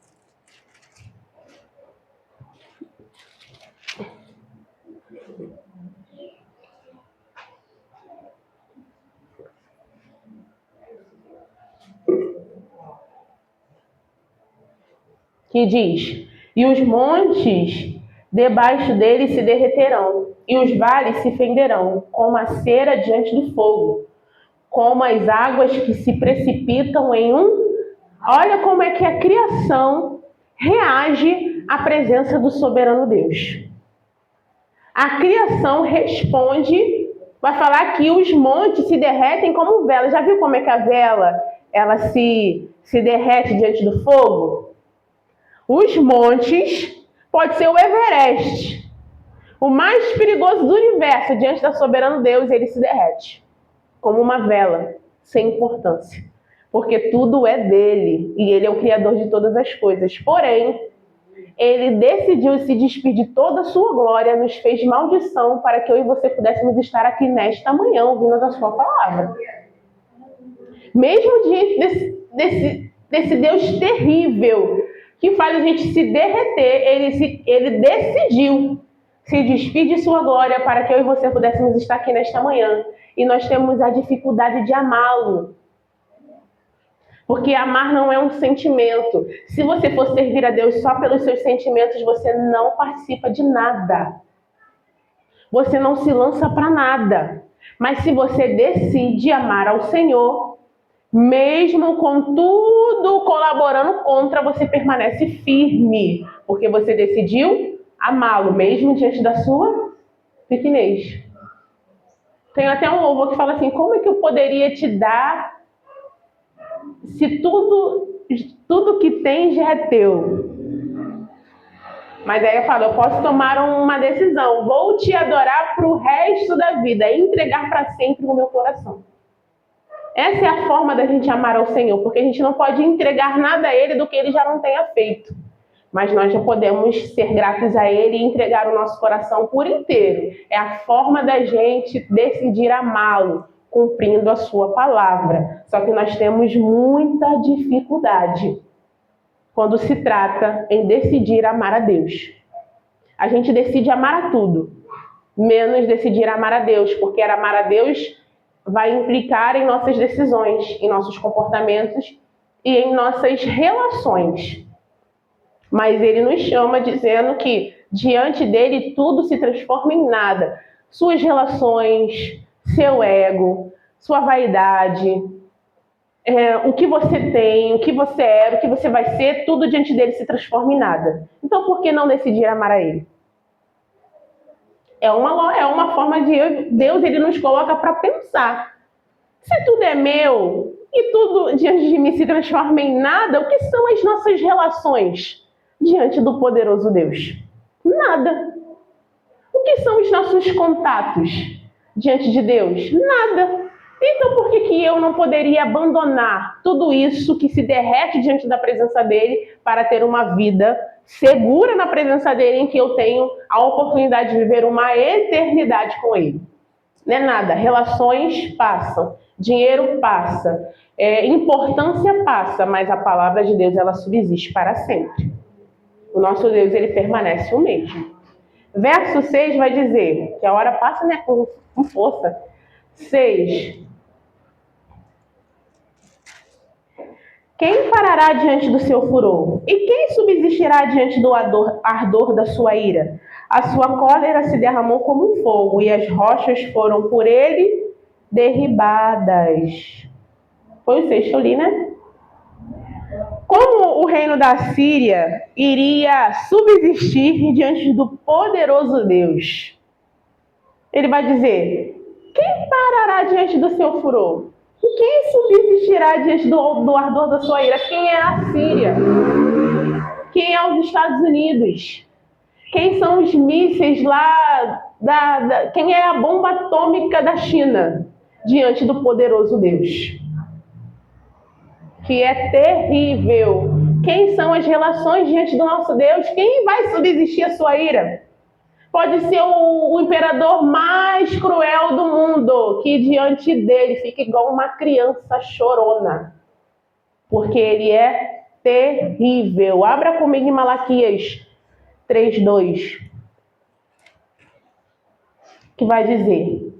Speaker 1: Que diz, e os montes debaixo dele se derreterão, e os vales se fenderão, como a cera diante do fogo, como as águas que se precipitam em um... Olha como é que a criação reage à presença do soberano Deus. A criação responde, vai falar que os montes se derretem como vela. Já viu como é que a vela ela se derrete diante do fogo? os montes, pode ser o Everest, o mais perigoso do universo, diante da soberano Deus, ele se derrete, como uma vela, sem importância. Porque tudo é dele, e ele é o Criador de todas as coisas. Porém, ele decidiu se despir de toda a sua glória, nos fez maldição, para que eu e você pudéssemos estar aqui nesta manhã, ouvindo a sua palavra. Mesmo diante desse Deus terrível, que faz a gente se derreter, ele decidiu se despir de sua glória para que eu e você pudéssemos estar aqui nesta manhã. E nós temos a dificuldade de amá-lo. Porque amar não é um sentimento. Se você for servir a Deus só pelos seus sentimentos, você não participa de nada. Você não se lança para nada. Mas se você decide amar ao Senhor, mesmo com tudo colaborando contra, você permanece firme, porque você decidiu amá-lo, mesmo diante da sua pequenez. Tem até um louvor que fala assim: como é que eu poderia te dar se tudo que tem já é teu? Mas aí eu falo, eu posso tomar uma decisão, vou te adorar para o resto da vida, entregar para sempre o meu coração. Essa é a forma da gente amar ao Senhor, porque a gente não pode entregar nada a Ele do que Ele já não tenha feito. Mas nós já podemos ser gratos a Ele e entregar o nosso coração por inteiro. É a forma da gente decidir amá-lo, cumprindo a sua palavra. Só que nós temos muita dificuldade quando se trata em decidir amar a Deus. A gente decide amar a tudo, menos decidir amar a Deus, porque amar a Deus vai implicar em nossas decisões, em nossos comportamentos e em nossas relações. Mas ele nos chama dizendo que diante dele tudo se transforma em nada. Suas relações, seu ego, sua vaidade, o que você tem, o que você era, o que você vai ser, tudo diante dele se transforma em nada. Então por que não decidir amar a ele? É uma forma de Deus, ele nos coloca para pensar. Se tudo é meu e tudo diante de mim se transforma em nada, o que são as nossas relações diante do poderoso Deus? Nada. O que são os nossos contatos diante de Deus? Nada. Então por que eu não poderia abandonar tudo isso que se derrete diante da presença dele para ter uma vida segura na presença dele, em que eu tenho a oportunidade de viver uma eternidade com ele? Não é nada. Relações passam, dinheiro passa, importância passa, mas a palavra de Deus, ela subsiste para sempre. O nosso Deus, ele permanece o mesmo. Verso 6 vai dizer, que a hora passa, né, com força. 6. Quem parará diante do seu furor? E quem subsistirá diante do ardor da sua ira? A sua cólera se derramou como um fogo, e as rochas foram por ele derribadas. Foi o 6 que eu li, né? Como o reino da Síria iria subsistir diante do poderoso Deus? Ele vai dizer, quem parará diante do seu furor? E quem subsistirá diante do ardor da sua ira? Quem é a Síria? Quem é os Estados Unidos? Quem são os mísseis lá? Quem é a bomba atômica da China diante do poderoso Deus? Que é terrível. Quem são as relações diante do nosso Deus? Quem vai subsistir a sua ira? Pode ser o imperador mais cruel do mundo, que diante dele fica igual uma criança chorona, porque ele é terrível. Abra comigo em Malaquias 3:2, que vai dizer: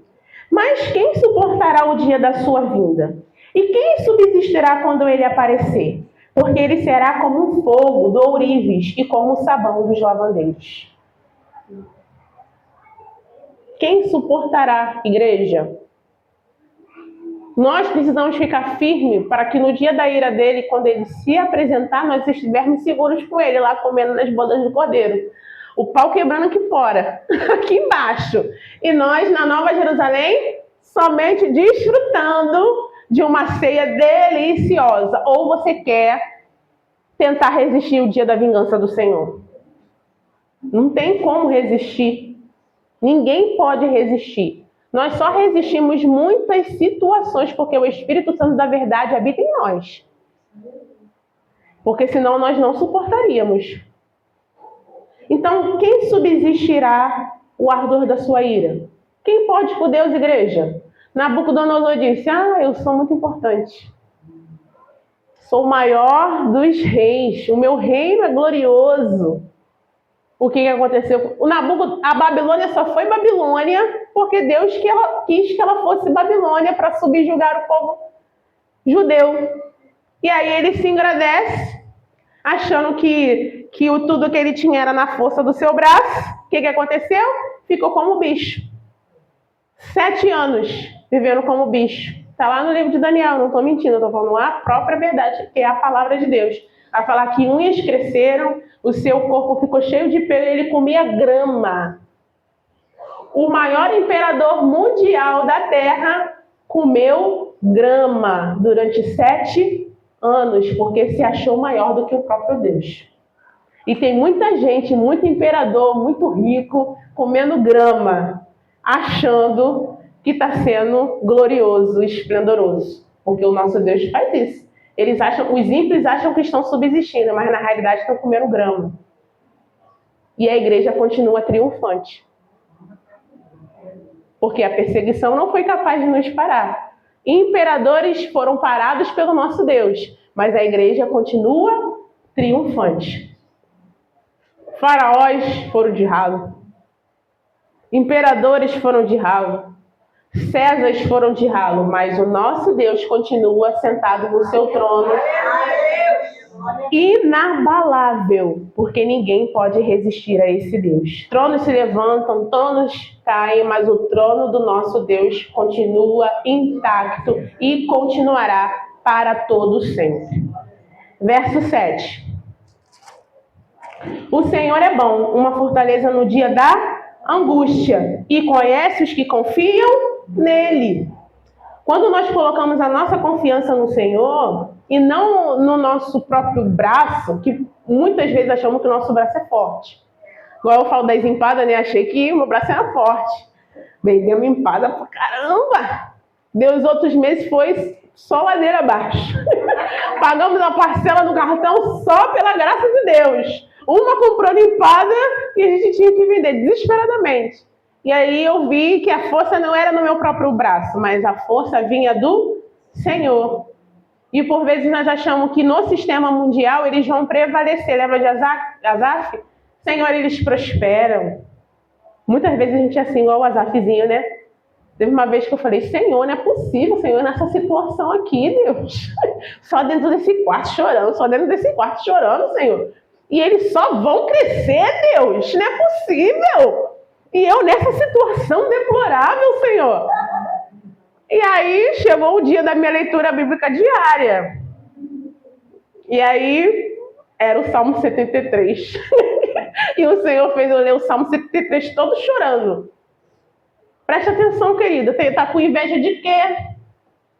Speaker 1: mas quem suportará o dia da sua vinda? E quem subsistirá quando ele aparecer? Porque ele será como um fogo do ourives e como o sabão dos lavandeiros. Quem suportará, igreja? Nós precisamos ficar firmes para que no dia da ira dele, quando ele se apresentar, nós estivermos seguros com ele, lá comendo nas bodas do Cordeiro. O pau quebrando aqui fora, aqui embaixo. E nós, na Nova Jerusalém, somente desfrutando de uma ceia deliciosa. Ou você quer tentar resistir o dia da vingança do Senhor. Não tem como resistir. Ninguém pode resistir. Nós só resistimos muitas situações porque o Espírito Santo da verdade habita em nós. Porque senão nós não suportaríamos. Então, quem subsistirá o ardor da sua ira? Quem pode por Deus, igreja? Nabucodonosor disse, eu sou muito importante. Sou o maior dos reis. O meu reino é glorioso. O que aconteceu? A Babilônia só foi Babilônia porque Deus quis que ela fosse Babilônia para subjugar o povo judeu. E aí ele se engrandece, achando que tudo que ele tinha era na força do seu braço. O que aconteceu? Ficou como bicho. 7 anos vivendo como bicho. Está lá no livro de Daniel, não estou mentindo, estou falando a própria verdade, que é a palavra de Deus. Vai falar que unhas cresceram, o seu corpo ficou cheio de pelo e ele comia grama. O maior imperador mundial da Terra comeu grama durante 7 anos, porque se achou maior do que o próprio Deus. E tem muita gente, muito imperador, muito rico, comendo grama, achando que está sendo glorioso, esplendoroso. Porque o nosso Deus faz isso. Os ímpios acham que estão subsistindo, mas na realidade estão comendo grama. E a igreja continua triunfante. Porque a perseguição não foi capaz de nos parar. Imperadores foram parados pelo nosso Deus, mas a igreja continua triunfante. Faraós foram de ralo. Imperadores foram de ralo. Césares foram de ralo, mas o nosso Deus continua sentado no seu trono, inabalável, porque ninguém pode resistir a esse Deus. Tronos se levantam, tronos caem, mas o trono do nosso Deus continua intacto e continuará para todo sempre. Verso 7. O Senhor é bom, uma fortaleza no dia da angústia, e conhece os que confiam nele. Quando nós colocamos a nossa confiança no Senhor e não no nosso próprio braço, que muitas vezes achamos que o nosso braço é forte. Igual eu falo das empadas, né? Achei que o meu braço era forte. Bem, deu uma empada pra caramba. Deus, outros meses foi só ladeira abaixo. Pagamos a parcela do cartão só pela graça de Deus. Uma comprando empada e a gente tinha que vender desesperadamente. E aí eu vi que a força não era no meu próprio braço, mas a força vinha do Senhor. E por vezes nós achamos que no sistema mundial eles vão prevalecer. Lembra de Asaf? Senhor, eles prosperam. Muitas vezes a gente é assim, igual o Asafzinho, né? Teve uma vez que eu falei, Senhor, não é possível, Senhor, nessa situação aqui, Deus. Só dentro desse quarto chorando, Senhor. E eles só vão crescer, Deus. Não é possível. E eu nessa situação deplorável, Senhor. E aí chegou o dia da minha leitura bíblica diária. E aí era o Salmo 73. E o Senhor fez eu ler o Salmo 73 todo chorando. Preste atenção, querida. Você está com inveja de quê?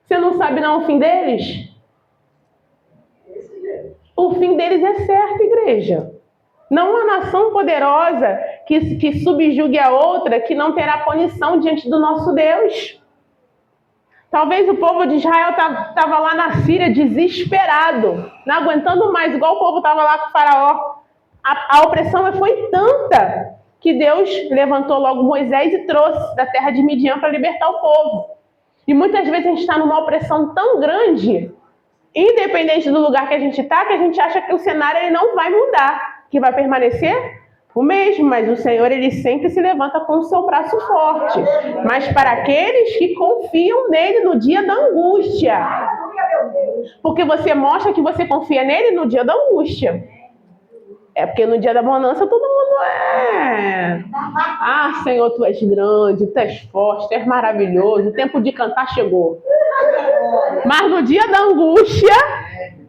Speaker 1: Você não sabe não o fim deles? O fim deles é certo, igreja. Não há nação poderosa que subjugue a outra que não terá punição diante do nosso Deus. Talvez o povo de Israel estava lá na Síria desesperado, não aguentando mais, igual o povo estava lá com o faraó. A opressão foi tanta que Deus levantou logo Moisés e trouxe da terra de Midian para libertar o povo. E muitas vezes a gente está numa opressão tão grande, independente do lugar que a gente está, que a gente acha que o cenário ele não vai mudar, que vai permanecer o mesmo, mas o Senhor ele sempre se levanta com o seu braço forte. Mas para aqueles que confiam nele no dia da angústia. Porque você mostra que você confia nele no dia da angústia. É porque no dia da bonança todo mundo é. Ah, Senhor, tu és grande, tu és forte, tu és maravilhoso, o tempo de cantar chegou. Mas no dia da angústia,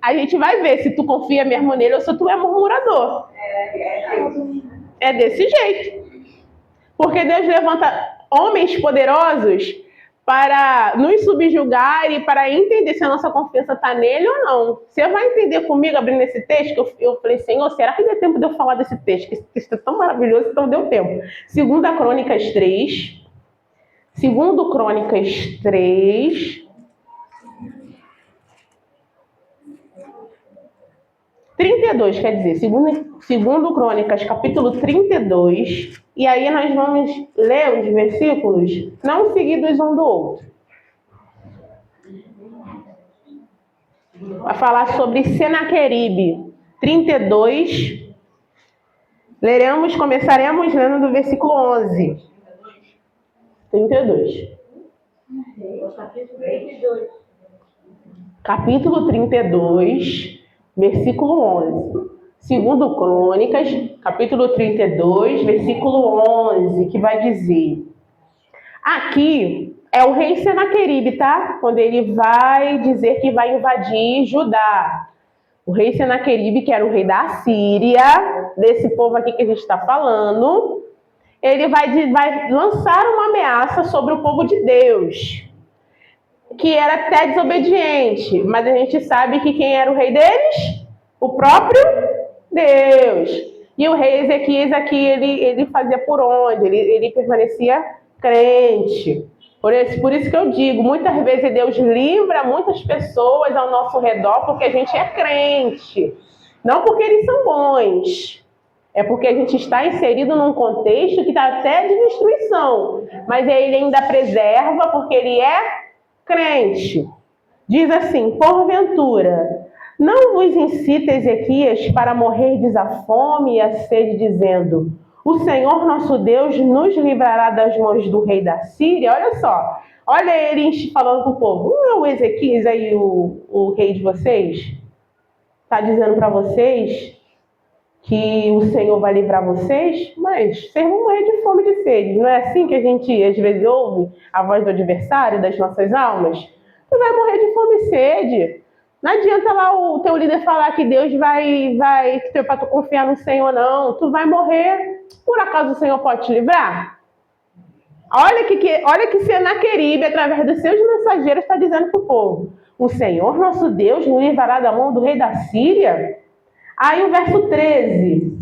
Speaker 1: a gente vai ver se tu confia mesmo nele ou se tu é murmurador. É desse jeito. Porque Deus levanta homens poderosos para nos subjugar e para entender se a nossa confiança está nele ou não. Você vai entender comigo abrindo esse texto? Que eu falei, Senhor, será que deu tempo de eu falar desse texto? Esse texto é tão maravilhoso, então deu tempo. 2 Crônicas 3. 2 Crônicas 3. 32, quer dizer, segundo Crônicas, capítulo 32, e aí nós vamos ler os versículos, não seguidos um do outro. Vai falar sobre Senaqueribe, 32, começaremos lendo do versículo 11. 32. Capítulo 32, versículo 11. Segundo Crônicas, capítulo 32, versículo 11, que vai dizer... Aqui é o rei Senaqueribe, tá? Quando ele vai dizer que vai invadir Judá. O rei Senaqueribe, que era o rei da Síria, desse povo aqui que a gente está falando, ele vai lançar uma ameaça sobre o povo de Deus, que era até desobediente, mas a gente sabe que quem era o rei deles? O próprio Deus. E o rei Ezequias aqui, ele fazia por onde? Ele permanecia crente. Por isso que eu digo, muitas vezes Deus livra muitas pessoas ao nosso redor porque a gente é crente. Não porque eles são bons. É porque a gente está inserido num contexto que está até de destruição. Mas ele ainda preserva porque ele é crente. Diz assim, porventura, não vos incita Ezequias para morrerdes a fome e a sede, dizendo, o Senhor nosso Deus nos livrará das mãos do rei da Síria? Olha só, olha ele falando para o povo, não é o Ezequias aí o rei de vocês? Está dizendo para vocês que o Senhor vai livrar vocês, mas vocês vão morrer de fome e de sede. Não é assim que a gente às vezes ouve a voz do adversário, das nossas almas? Tu vai morrer de fome e sede. Não adianta lá o teu líder falar que Deus vai que é para tu confiar no Senhor, não. Tu vai morrer. Por acaso o Senhor pode te livrar? Olha que Senaqueribe, através dos seus mensageiros, está dizendo para o povo. O Senhor, nosso Deus, nos livrará da mão do rei da Síria? Aí o verso 13.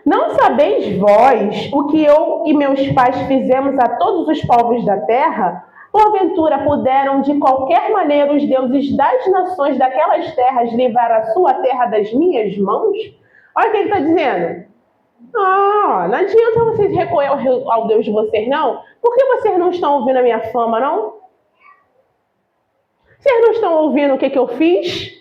Speaker 1: Não sabeis vós o que eu e meus pais fizemos a todos os povos da terra? Porventura puderam de qualquer maneira os deuses das nações daquelas terras livrar a sua terra das minhas mãos? Olha o que ele está dizendo. Não adianta vocês recorrer ao Deus de vocês, não. Por que vocês não estão ouvindo a minha fama, não? Vocês não estão ouvindo o que eu fiz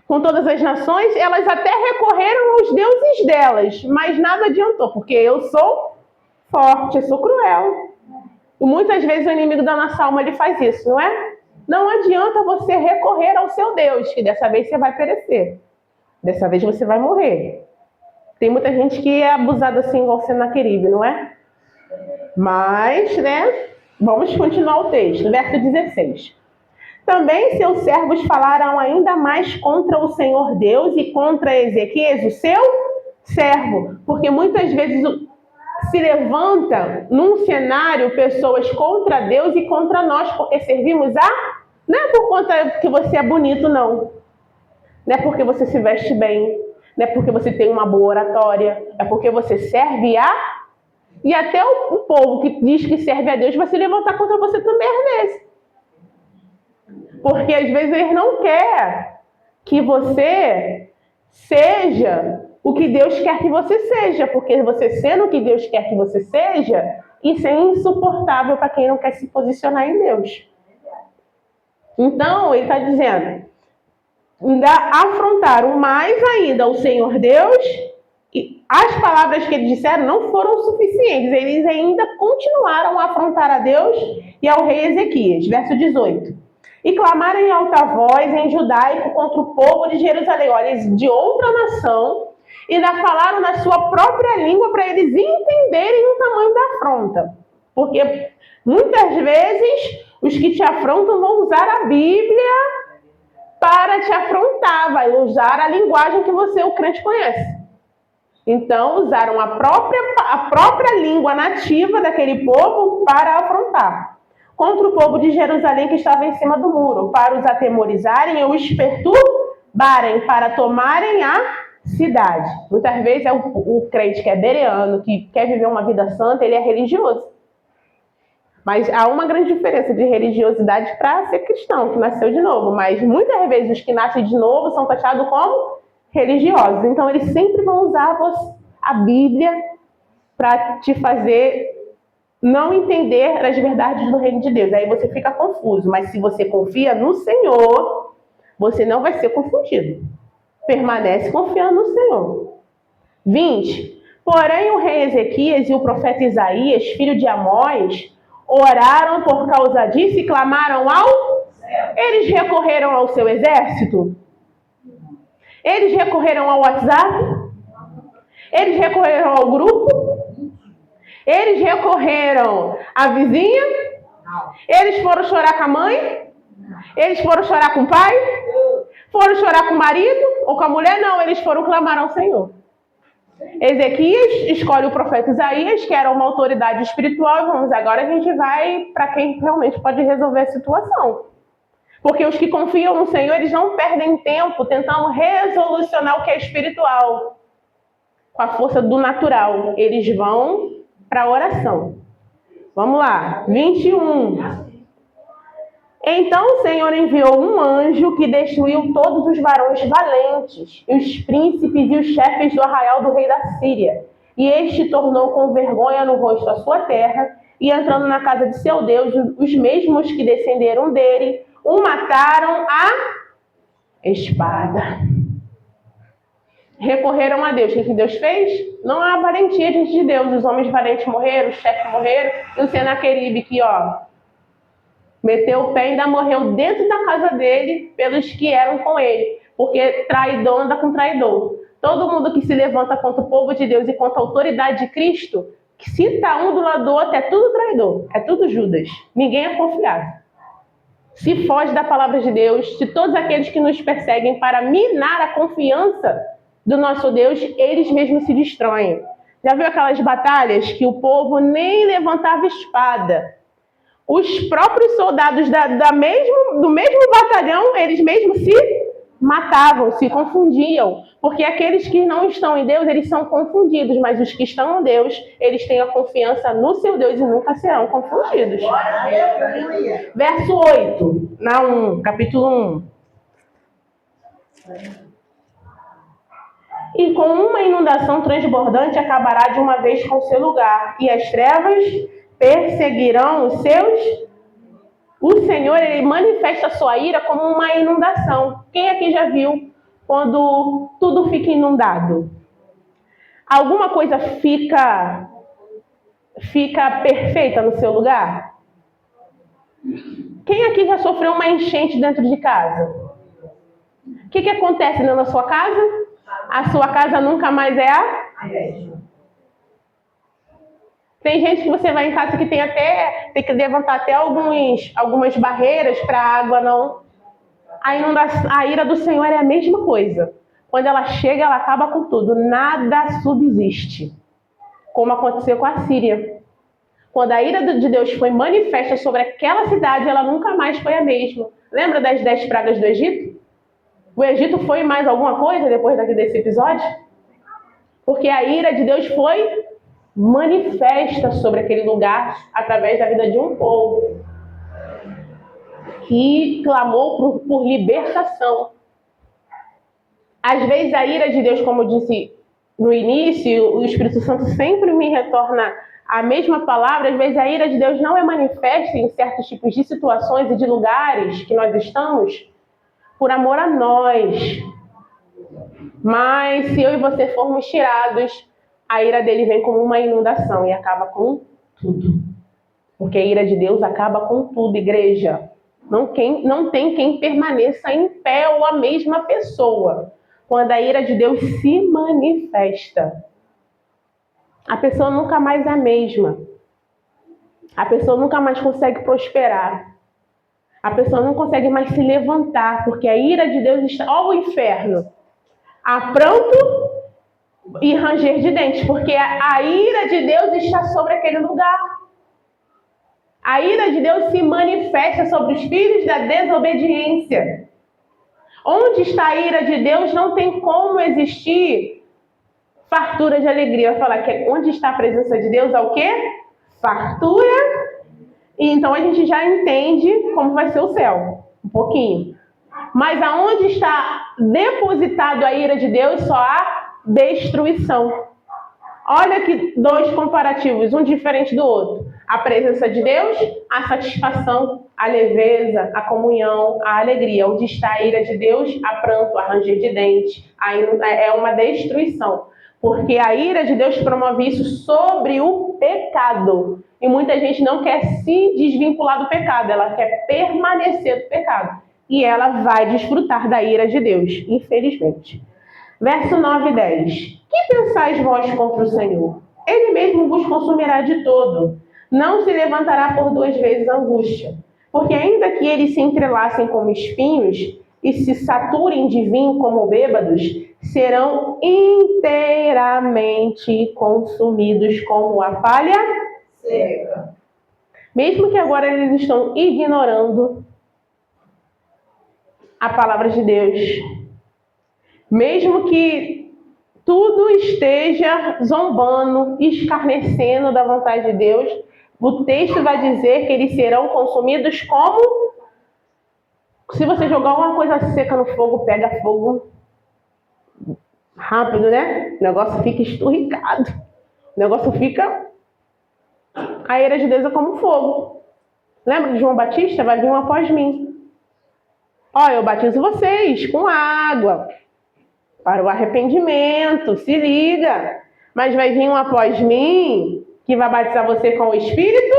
Speaker 1: com todas as nações? Elas até recorreram aos deuses delas, mas nada adiantou, porque eu sou forte, eu sou cruel. E muitas vezes o inimigo da nossa alma ele faz isso, não é? Não adianta você recorrer ao seu Deus, que dessa vez você vai perecer. Dessa vez você vai morrer. Tem muita gente que é abusada assim, igual Senaqueribe, não é? Mas, né? Vamos continuar o texto, verso 16. Também seus servos falaram ainda mais contra o Senhor Deus e contra Ezequias, o seu servo. Porque muitas vezes se levanta num cenário pessoas contra Deus e contra nós, porque servimos a... Não é por conta que você é bonito, não. Não é porque você se veste bem. Não é porque você tem uma boa oratória. É porque você serve a... E até o povo que diz que serve a Deus vai se levantar contra você também às vezes. Porque às vezes ele não quer que você seja o que Deus quer que você seja. Porque você sendo o que Deus quer que você seja, isso é insuportável para quem não quer se posicionar em Deus. Então, ele está dizendo, ainda afrontaram mais ainda o Senhor Deus, e as palavras que eles disseram não foram suficientes. Eles ainda continuaram a afrontar a Deus e ao rei Ezequias. Verso 18. E clamaram em alta voz em judaico contra o povo de Jerusalém. Olha, eles de outra nação, e ainda falaram na sua própria língua para eles entenderem o tamanho da afronta. Porque muitas vezes os que te afrontam vão usar a Bíblia para te afrontar, vai usar a linguagem que você, o crente, conhece. Então, usaram a própria língua nativa daquele povo para afrontar. contra o povo de Jerusalém que estava em cima do muro, para os atemorizarem e os perturbarem, para tomarem a cidade. Muitas vezes é o crente que é bereano, que quer viver uma vida santa, ele é religioso. Mas há uma grande diferença de religiosidade para ser cristão, que nasceu de novo. Mas muitas vezes os que nascem de novo são taxados como religiosos. Então eles sempre vão usar a Bíblia para te fazer não entender as verdades do reino de Deus. Aí você fica confuso. Mas se você confia no Senhor, você não vai ser confundido. Permanece confiando no Senhor. 20. Porém, o rei Ezequias e o profeta Isaías, filho de Amós, oraram por causa disso e clamaram ao... Eles recorreram ao seu exército? Eles recorreram ao WhatsApp? Eles recorreram ao grupo? Eles recorreram à vizinha? Eles foram chorar com a mãe? Eles foram chorar com o pai? Foram chorar com o marido ou com a mulher? Não, eles foram clamar ao Senhor. Ezequias escolhe o profeta Isaías, que era uma autoridade espiritual, e vamos, agora a gente vai para quem realmente pode resolver a situação. Porque os que confiam no Senhor, eles não perdem tempo tentando resolucionar o que é espiritual com a força do natural. Eles vão para a oração. Vamos lá, 21. Então o Senhor enviou um anjo que destruiu todos os varões valentes, os príncipes e os chefes do arraial do rei da Síria. E este tornou com vergonha no rosto a sua terra, e entrando na casa de seu Deus, os mesmos que descenderam dele, o mataram a espada. Recorreram a Deus. O que Deus fez? Não há valentia diante de Deus. Os homens valentes morreram, os chefes morreram, e o Senaqueribe que, meteu o pé e ainda morreu dentro da casa dele pelos que eram com ele. Porque traidor anda com traidor. Todo mundo que se levanta contra o povo de Deus e contra a autoridade de Cristo, que se está um do lado do outro, é tudo traidor. É tudo Judas. Ninguém é confiável. Se foge da palavra de Deus, se todos aqueles que nos perseguem para minar a confiança do nosso Deus, eles mesmos se destroem. Já viu aquelas batalhas que o povo nem levantava espada? Os próprios soldados do mesmo batalhão, eles mesmos se matavam, se confundiam. Porque aqueles que não estão em Deus, eles são confundidos. Mas os que estão em Deus, eles têm a confiança no seu Deus e nunca serão confundidos. Verso 8, capítulo 1. E com uma inundação transbordante acabará de uma vez com seu lugar, e as trevas perseguirão os seus. O Senhor, ele manifesta a sua ira como uma inundação. Quem aqui já viu quando tudo fica inundado? Alguma coisa fica perfeita no seu lugar? Quem aqui já sofreu uma enchente dentro de casa? O que acontece dentro da sua casa? A sua casa nunca mais é a mesma. Tem gente que você vai em casa que tem que levantar até algumas barreiras para a água não. A ira do Senhor é a mesma coisa. Quando ela chega, ela acaba com tudo. Nada subsiste. Como aconteceu com a Síria. Quando a ira de Deus foi manifesta sobre aquela cidade, ela nunca mais foi a mesma. Lembra das 10 pragas do Egito? O Egito foi mais alguma coisa depois desse episódio? Porque a ira de Deus foi manifesta sobre aquele lugar através da vida de um povo que clamou por libertação. Às vezes a ira de Deus, como eu disse no início, o Espírito Santo sempre me retorna a mesma palavra. Às vezes a ira de Deus não é manifesta em certos tipos de situações e de lugares que nós estamos por amor a nós. Mas se eu e você formos tirados, a ira dele vem como uma inundação e acaba com tudo. Porque a ira de Deus acaba com tudo, igreja. Não tem quem permaneça em pé ou a mesma pessoa. Quando a ira de Deus se manifesta, a pessoa nunca mais é a mesma. A pessoa nunca mais consegue prosperar. A pessoa não consegue mais se levantar, porque a ira de Deus está... Ó o inferno! Há pranto e ranger de dentes, porque a ira de Deus está sobre aquele lugar. A ira de Deus se manifesta sobre os filhos da desobediência. Onde está a ira de Deus, não tem como existir fartura de alegria. Vai falar que onde está a presença de Deus é o quê? Fartura. E então a gente já entende como vai ser o céu. Um pouquinho. Mas aonde está depositado a ira de Deus, só há destruição. Olha aqui dois comparativos, um diferente do outro. A presença de Deus, a satisfação, a leveza, a comunhão, a alegria. Onde está a ira de Deus, a pranto, a ranger de dente. Aí é uma destruição. Porque a ira de Deus promove isso sobre o pecado. E muita gente não quer se desvincular do pecado, ela quer permanecer do pecado. E ela vai desfrutar da ira de Deus, infelizmente. Verso 9 e 10. Que pensais vós contra o Senhor? Ele mesmo vos consumirá de todo. Não se levantará por duas vezes a angústia. Porque ainda que eles se entrelacem como espinhos e se saturem de vinho como bêbados, serão inteiramente consumidos como a palha seca. Mesmo que agora eles estão ignorando a palavra de Deus, mesmo que tudo esteja zombando, escarnecendo da vontade de Deus, o texto vai dizer que eles serão consumidos como... Se você jogar uma coisa seca no fogo, pega fogo rápido, né? O negócio fica esturricado. O negócio fica... A ira de Deus é como fogo. Lembra de João Batista? Vai vir um após mim. Ó, eu batizo vocês com água para o arrependimento, se liga. Mas vai vir um após mim que vai batizar você com o Espírito.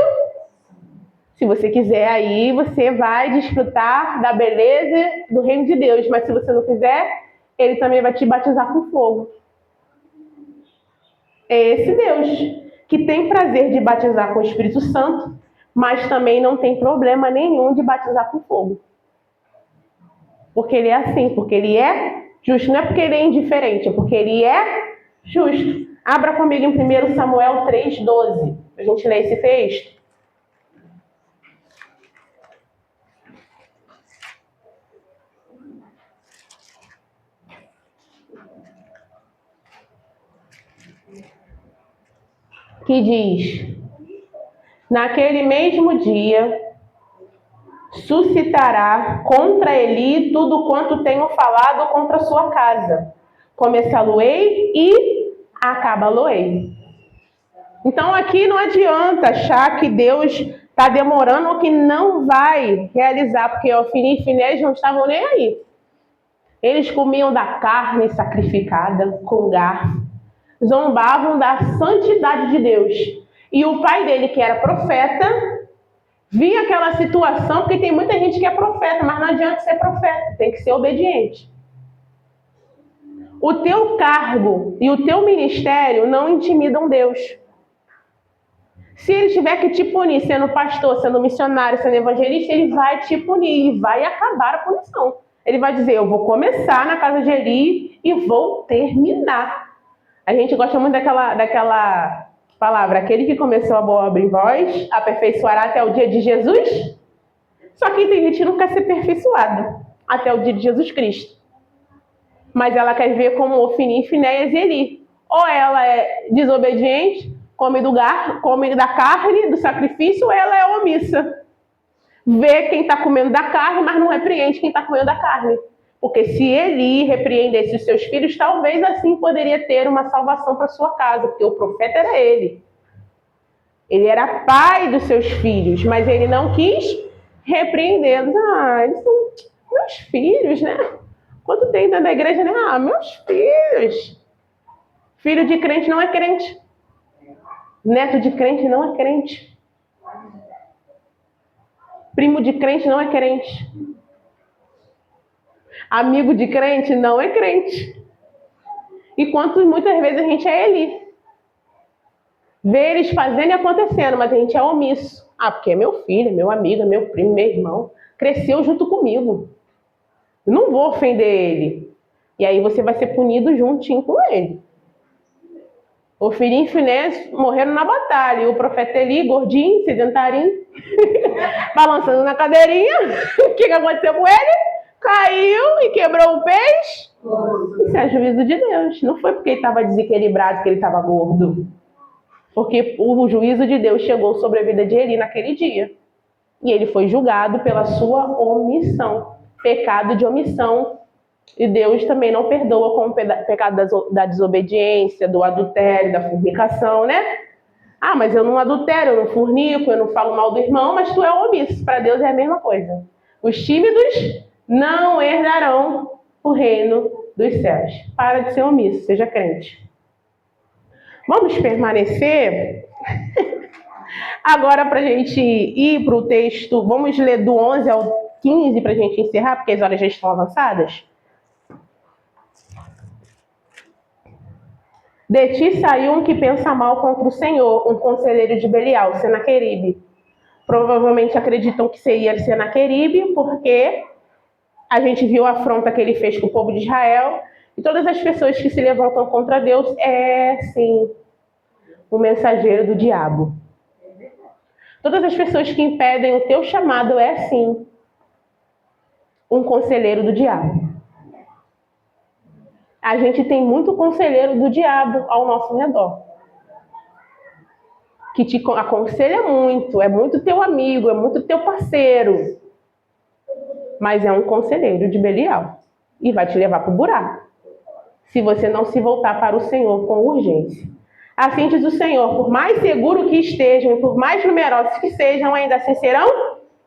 Speaker 1: Se você quiser, aí você vai desfrutar da beleza do reino de Deus. Mas se você não quiser, ele também vai te batizar com fogo. É esse Deus que tem prazer de batizar com o Espírito Santo, mas também não tem problema nenhum de batizar com fogo. Porque ele é assim, porque ele é justo. Não é porque ele é indiferente, é porque ele é justo. Abra comigo em 1 Samuel 3,12. A gente lê esse texto. Que diz: naquele mesmo dia suscitará contra Eli tudo quanto tenho falado contra a sua casa. Começá-lo-ei e acabá-lo-ei. Então aqui não adianta achar que Deus está demorando ou que não vai realizar, porque Ofni e Finéias não estavam nem aí. Eles comiam da carne sacrificada com garfo, zombavam da santidade de Deus. E o pai dele, que era profeta, via aquela situação, porque tem muita gente que é profeta, mas não adianta ser profeta, tem que ser obediente. O teu cargo e o teu ministério não intimidam Deus. Se ele tiver que te punir sendo pastor, sendo missionário, sendo evangelista, ele vai te punir e vai acabar a punição. Ele vai dizer, eu vou começar na casa de Eli e vou terminar. A gente gosta muito daquela palavra, aquele que começou a boa obra em vós, aperfeiçoará até o dia de Jesus. Só que tem gente que não quer ser aperfeiçoado até o dia de Jesus Cristo. Mas ela quer ver como Ofni, Finéias e Eli. Ou ela é desobediente, come da carne, do sacrifício, ou ela é omissa. Vê quem está comendo da carne, mas não repreende quem está comendo da carne. Porque se Eli repreendesse os seus filhos, talvez assim poderia ter uma salvação para sua casa, porque o profeta era ele. Ele era pai dos seus filhos, mas ele não quis repreendê-los. Eles são meus filhos, né? Quanto tem dentro da igreja, né? Meus filhos. Filho de crente não é crente. Neto de crente não é crente. Primo de crente não é crente. Amigo de crente não é crente. Enquanto muitas vezes a gente é Eli. Vê eles fazendo e acontecendo, mas a gente é omisso. Porque é meu filho, é meu amigo, é meu primo, meu irmão. Cresceu junto comigo. Eu não vou ofender ele. E aí você vai ser punido juntinho com ele. Ofni e Finéias morreram na batalha. E o profeta Eli, gordinho, sedentarinho, balançando na cadeirinha. O que aconteceu com ele? Caiu e quebrou o peixe. Isso é juízo de Deus. Não foi porque ele estava desequilibrado que ele estava gordo. Porque o juízo de Deus chegou sobre a vida de Eli naquele dia. E ele foi julgado pela sua omissão. Pecado de omissão. E Deus também não perdoa com o pecado da desobediência, do adultério, da fornicação, né? Ah, mas eu não adultero, eu não fornico, eu não falo mal do irmão, mas tu é omisso. Para Deus é a mesma coisa. Os tímidos não herdarão o reino dos céus. Para de ser omisso, seja crente. Vamos permanecer. Agora, para a gente ir para o texto, vamos ler do 11 ao 15 para a gente encerrar, porque as horas já estão avançadas. De ti saiu um que pensa mal contra o Senhor, um conselheiro de Belial, Senaqueribe. Provavelmente acreditam que seria Senaqueribe, porque a gente viu a afronta que ele fez com o povo de Israel. E todas as pessoas que se levantam contra Deus sim, o mensageiro do diabo. Todas as pessoas que impedem o teu chamado sim, um conselheiro do diabo. A gente tem muito conselheiro do diabo ao nosso redor. Que te aconselha muito, é muito teu amigo, é muito teu parceiro. Mas é um conselheiro de Belial. E vai te levar para o buraco. Se você não se voltar para o Senhor com urgência. Assim diz o Senhor, por mais seguro que estejam e por mais numerosos que sejam, ainda assim serão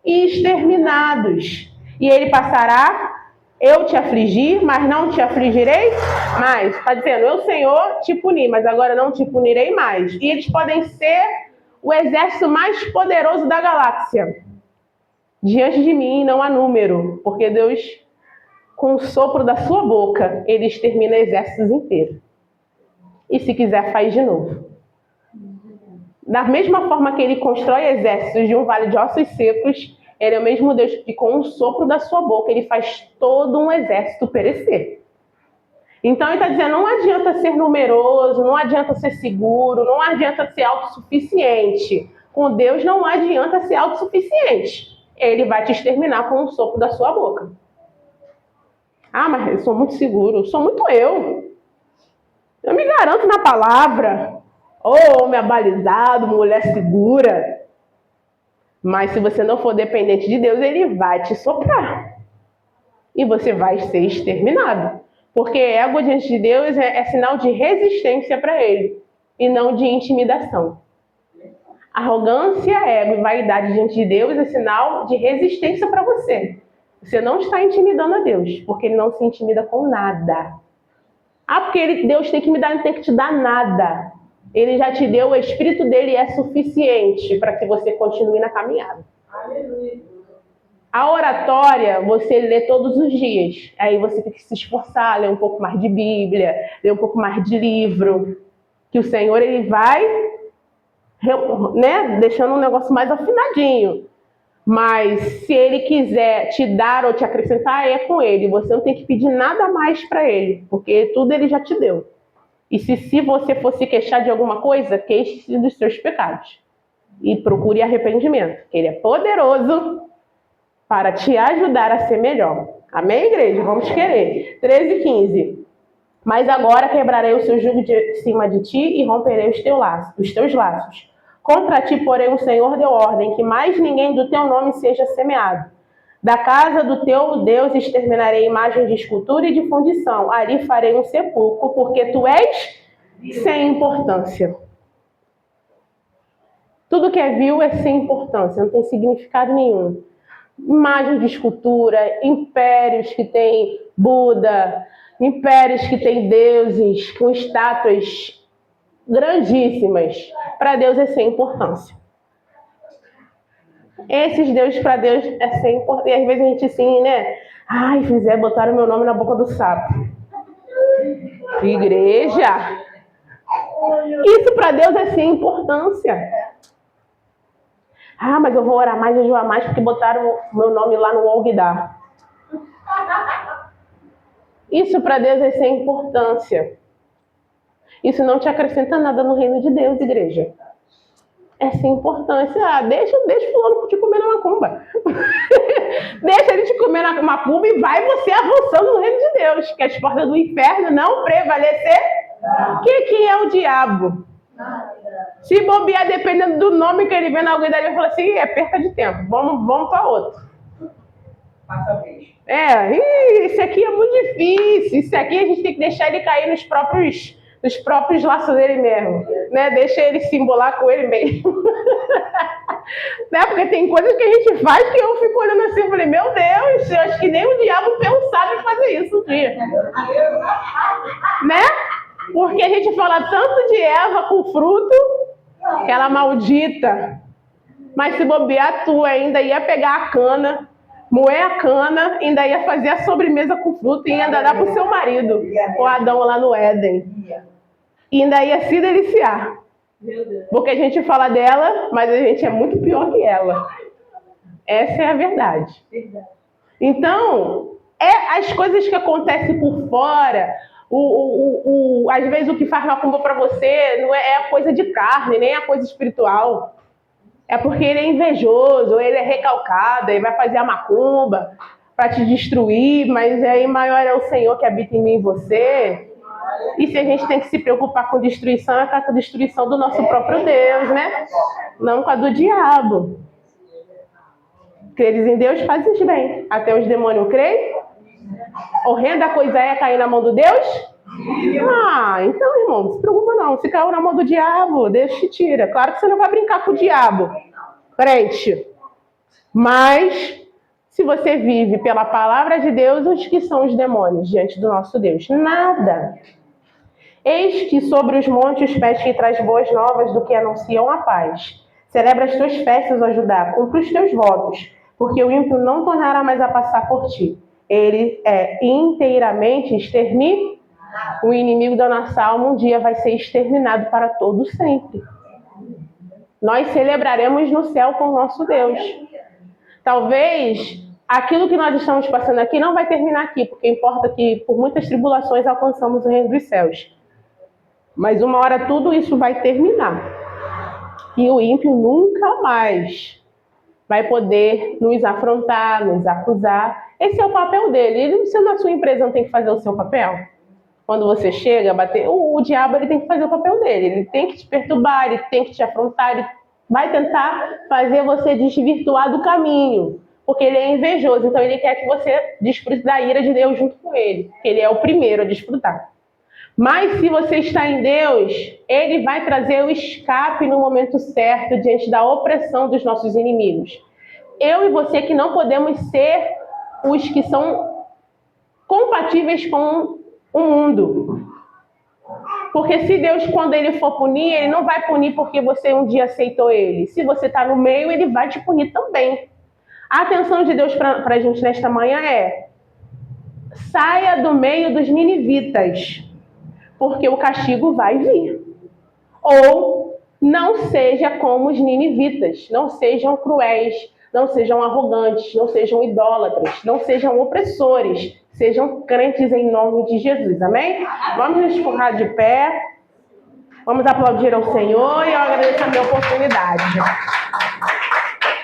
Speaker 1: exterminados. E ele passará... Eu te afligi, mas não te afligirei mais. Está dizendo, eu, Senhor, te puni, mas agora não te punirei mais. E eles podem ser o exército mais poderoso da galáxia. Diante de mim não há número, porque Deus, com o sopro da sua boca, ele extermina exércitos inteiros. E se quiser, faz de novo. Da mesma forma que ele constrói exércitos de um vale de ossos secos, ele é o mesmo Deus que com o sopro da sua boca ele faz todo um exército perecer. Então ele está dizendo, não adianta ser numeroso, não adianta ser seguro, não adianta ser autossuficiente. Com Deus não adianta ser autossuficiente. Ele vai te exterminar com o sopro da sua boca. Ah, mas eu sou muito seguro, sou muito eu. Eu me garanto na palavra. Homem abalizado, mulher segura. Mas se você não for dependente de Deus, ele vai te soprar. E você vai ser exterminado. Porque ego diante de Deus é sinal de resistência para ele. E não de intimidação. Arrogância, ego e vaidade diante de Deus é sinal de resistência para você. Você não está intimidando a Deus. Porque ele não se intimida com nada. Ah, porque Deus tem que me dar, não tem que te dar nada. Ele já te deu, o Espírito dele é suficiente para que você continue na caminhada. Aleluia. A oratória você lê todos os dias. Aí você tem que se esforçar, ler um pouco mais de Bíblia, ler um pouco mais de livro. Que o Senhor ele vai, né, deixando um negócio mais afinadinho. Mas se ele quiser te dar ou te acrescentar, é com ele. Você não tem que pedir nada mais para ele, porque tudo ele já te deu. E se você for se queixar de alguma coisa, queixe-se dos seus pecados. E procure arrependimento. Ele é poderoso para te ajudar a ser melhor. Amém, igreja? Vamos querer. 13 e 15. Mas agora quebrarei o seu jugo de cima de ti e romperei os teus laços. Contra ti, porém, o Senhor deu ordem que mais ninguém do teu nome seja semeado. Da casa do teu Deus exterminarei imagens de escultura e de fundição. Ali farei um sepulcro, porque tu és sem importância. Tudo que é vil é sem importância, não tem significado nenhum. Imagens de escultura, impérios que tem Buda, impérios que tem deuses com estátuas grandíssimas. Para Deus é sem importância. Esses deuses para Deus é sem importância. E às vezes a gente assim, né? Ai, botaram meu nome na boca do sapo. Igreja! Isso para Deus é sem importância. Ah, mas eu vou orar mais, jejuar mais, porque botaram meu nome lá no Olguidar. Isso para Deus é sem importância. Isso não te acrescenta nada no reino de Deus, igreja. essa importância. Deixa o fulano te comer na macumba. Deixa ele te comer na macumba e vai você avançando no reino de Deus, que as portas do inferno não prevalecer. O que é o diabo? Se bobear, dependendo do nome que ele vê na alguém dali, ele fala assim, é perca de tempo, vamos para outro. Passa a vez. Isso aqui é muito difícil, isso aqui a gente tem que deixar ele cair nos próprios laços dele mesmo, né? Deixa ele se embolar com ele mesmo. Né? Porque tem coisas que a gente faz que eu fico olhando assim e falei, meu Deus, eu acho que nem o diabo pensava em fazer isso um dia. Né? Porque a gente fala tanto de Eva com fruto, aquela maldita. Mas se bobear, tu ainda ia pegar a cana, moer a cana, ainda ia fazer a sobremesa com fruto e ainda dar para o seu marido, o Adão lá no Éden. E ainda ia se deliciar. Porque a gente fala dela, mas a gente é muito pior que ela. Essa é a verdade. Então, as coisas que acontecem por fora, às vezes o que faz macumba para você não é a coisa de carne, nem a coisa espiritual. É porque ele é invejoso, ele é recalcado, ele vai fazer a macumba para te destruir, mas aí maior é o Senhor que habita em mim e você. E se a gente tem que se preocupar com destruição, é com a destruição do nosso próprio Deus, né? Não com a do diabo. Creres em Deus, fazes bem. Até os demônios creem. Horrenda coisa é cair na mão do Deus? Então, irmão, não se preocupa não. Se caiu na mão do diabo, Deus te tira. Claro que você não vai brincar com o diabo, crente. Mas, se você vive pela palavra de Deus, os que são os demônios diante do nosso Deus? Nada. Eis que sobre os montes peste e traz boas novas do que anunciam a paz. Celebra as tuas festas, ó Judá, cumpre os teus votos, porque o ímpio não tornará mais a passar por ti. Ele é inteiramente exterminado. O inimigo da nossa alma um dia vai ser exterminado para todo sempre. Nós celebraremos no céu com o nosso Deus. Talvez aquilo que nós estamos passando aqui não vai terminar aqui, porque importa que por muitas tribulações alcançamos o reino dos céus. Mas uma hora tudo isso vai terminar. E o ímpio nunca mais vai poder nos afrontar, nos acusar. Esse é o papel dele. Ele, se na sua empresa não tem que fazer o seu papel, quando você chega a bater, o diabo ele tem que fazer o papel dele. Ele tem que te perturbar, ele tem que te afrontar, ele vai tentar fazer você desvirtuar do caminho. Porque ele é invejoso, então ele quer que você desfrute da ira de Deus junto com ele. Ele é o primeiro a desfrutar. Mas se você está em Deus, ele vai trazer o escape no momento certo diante da opressão dos nossos inimigos. Eu e você que não podemos ser os que são compatíveis com o mundo. Porque se Deus, quando ele for punir, ele não vai punir porque você um dia aceitou ele. Se você está no meio, ele vai te punir também. A atenção de Deus para a gente nesta manhã é: saia do meio dos ninivitas, porque o castigo vai vir. Ou não seja como os ninivitas, não sejam cruéis, não sejam arrogantes, não sejam idólatras, não sejam opressores, sejam crentes em nome de Jesus, amém? Vamos nos colocar de pé, vamos aplaudir ao Senhor e eu agradeço a minha oportunidade.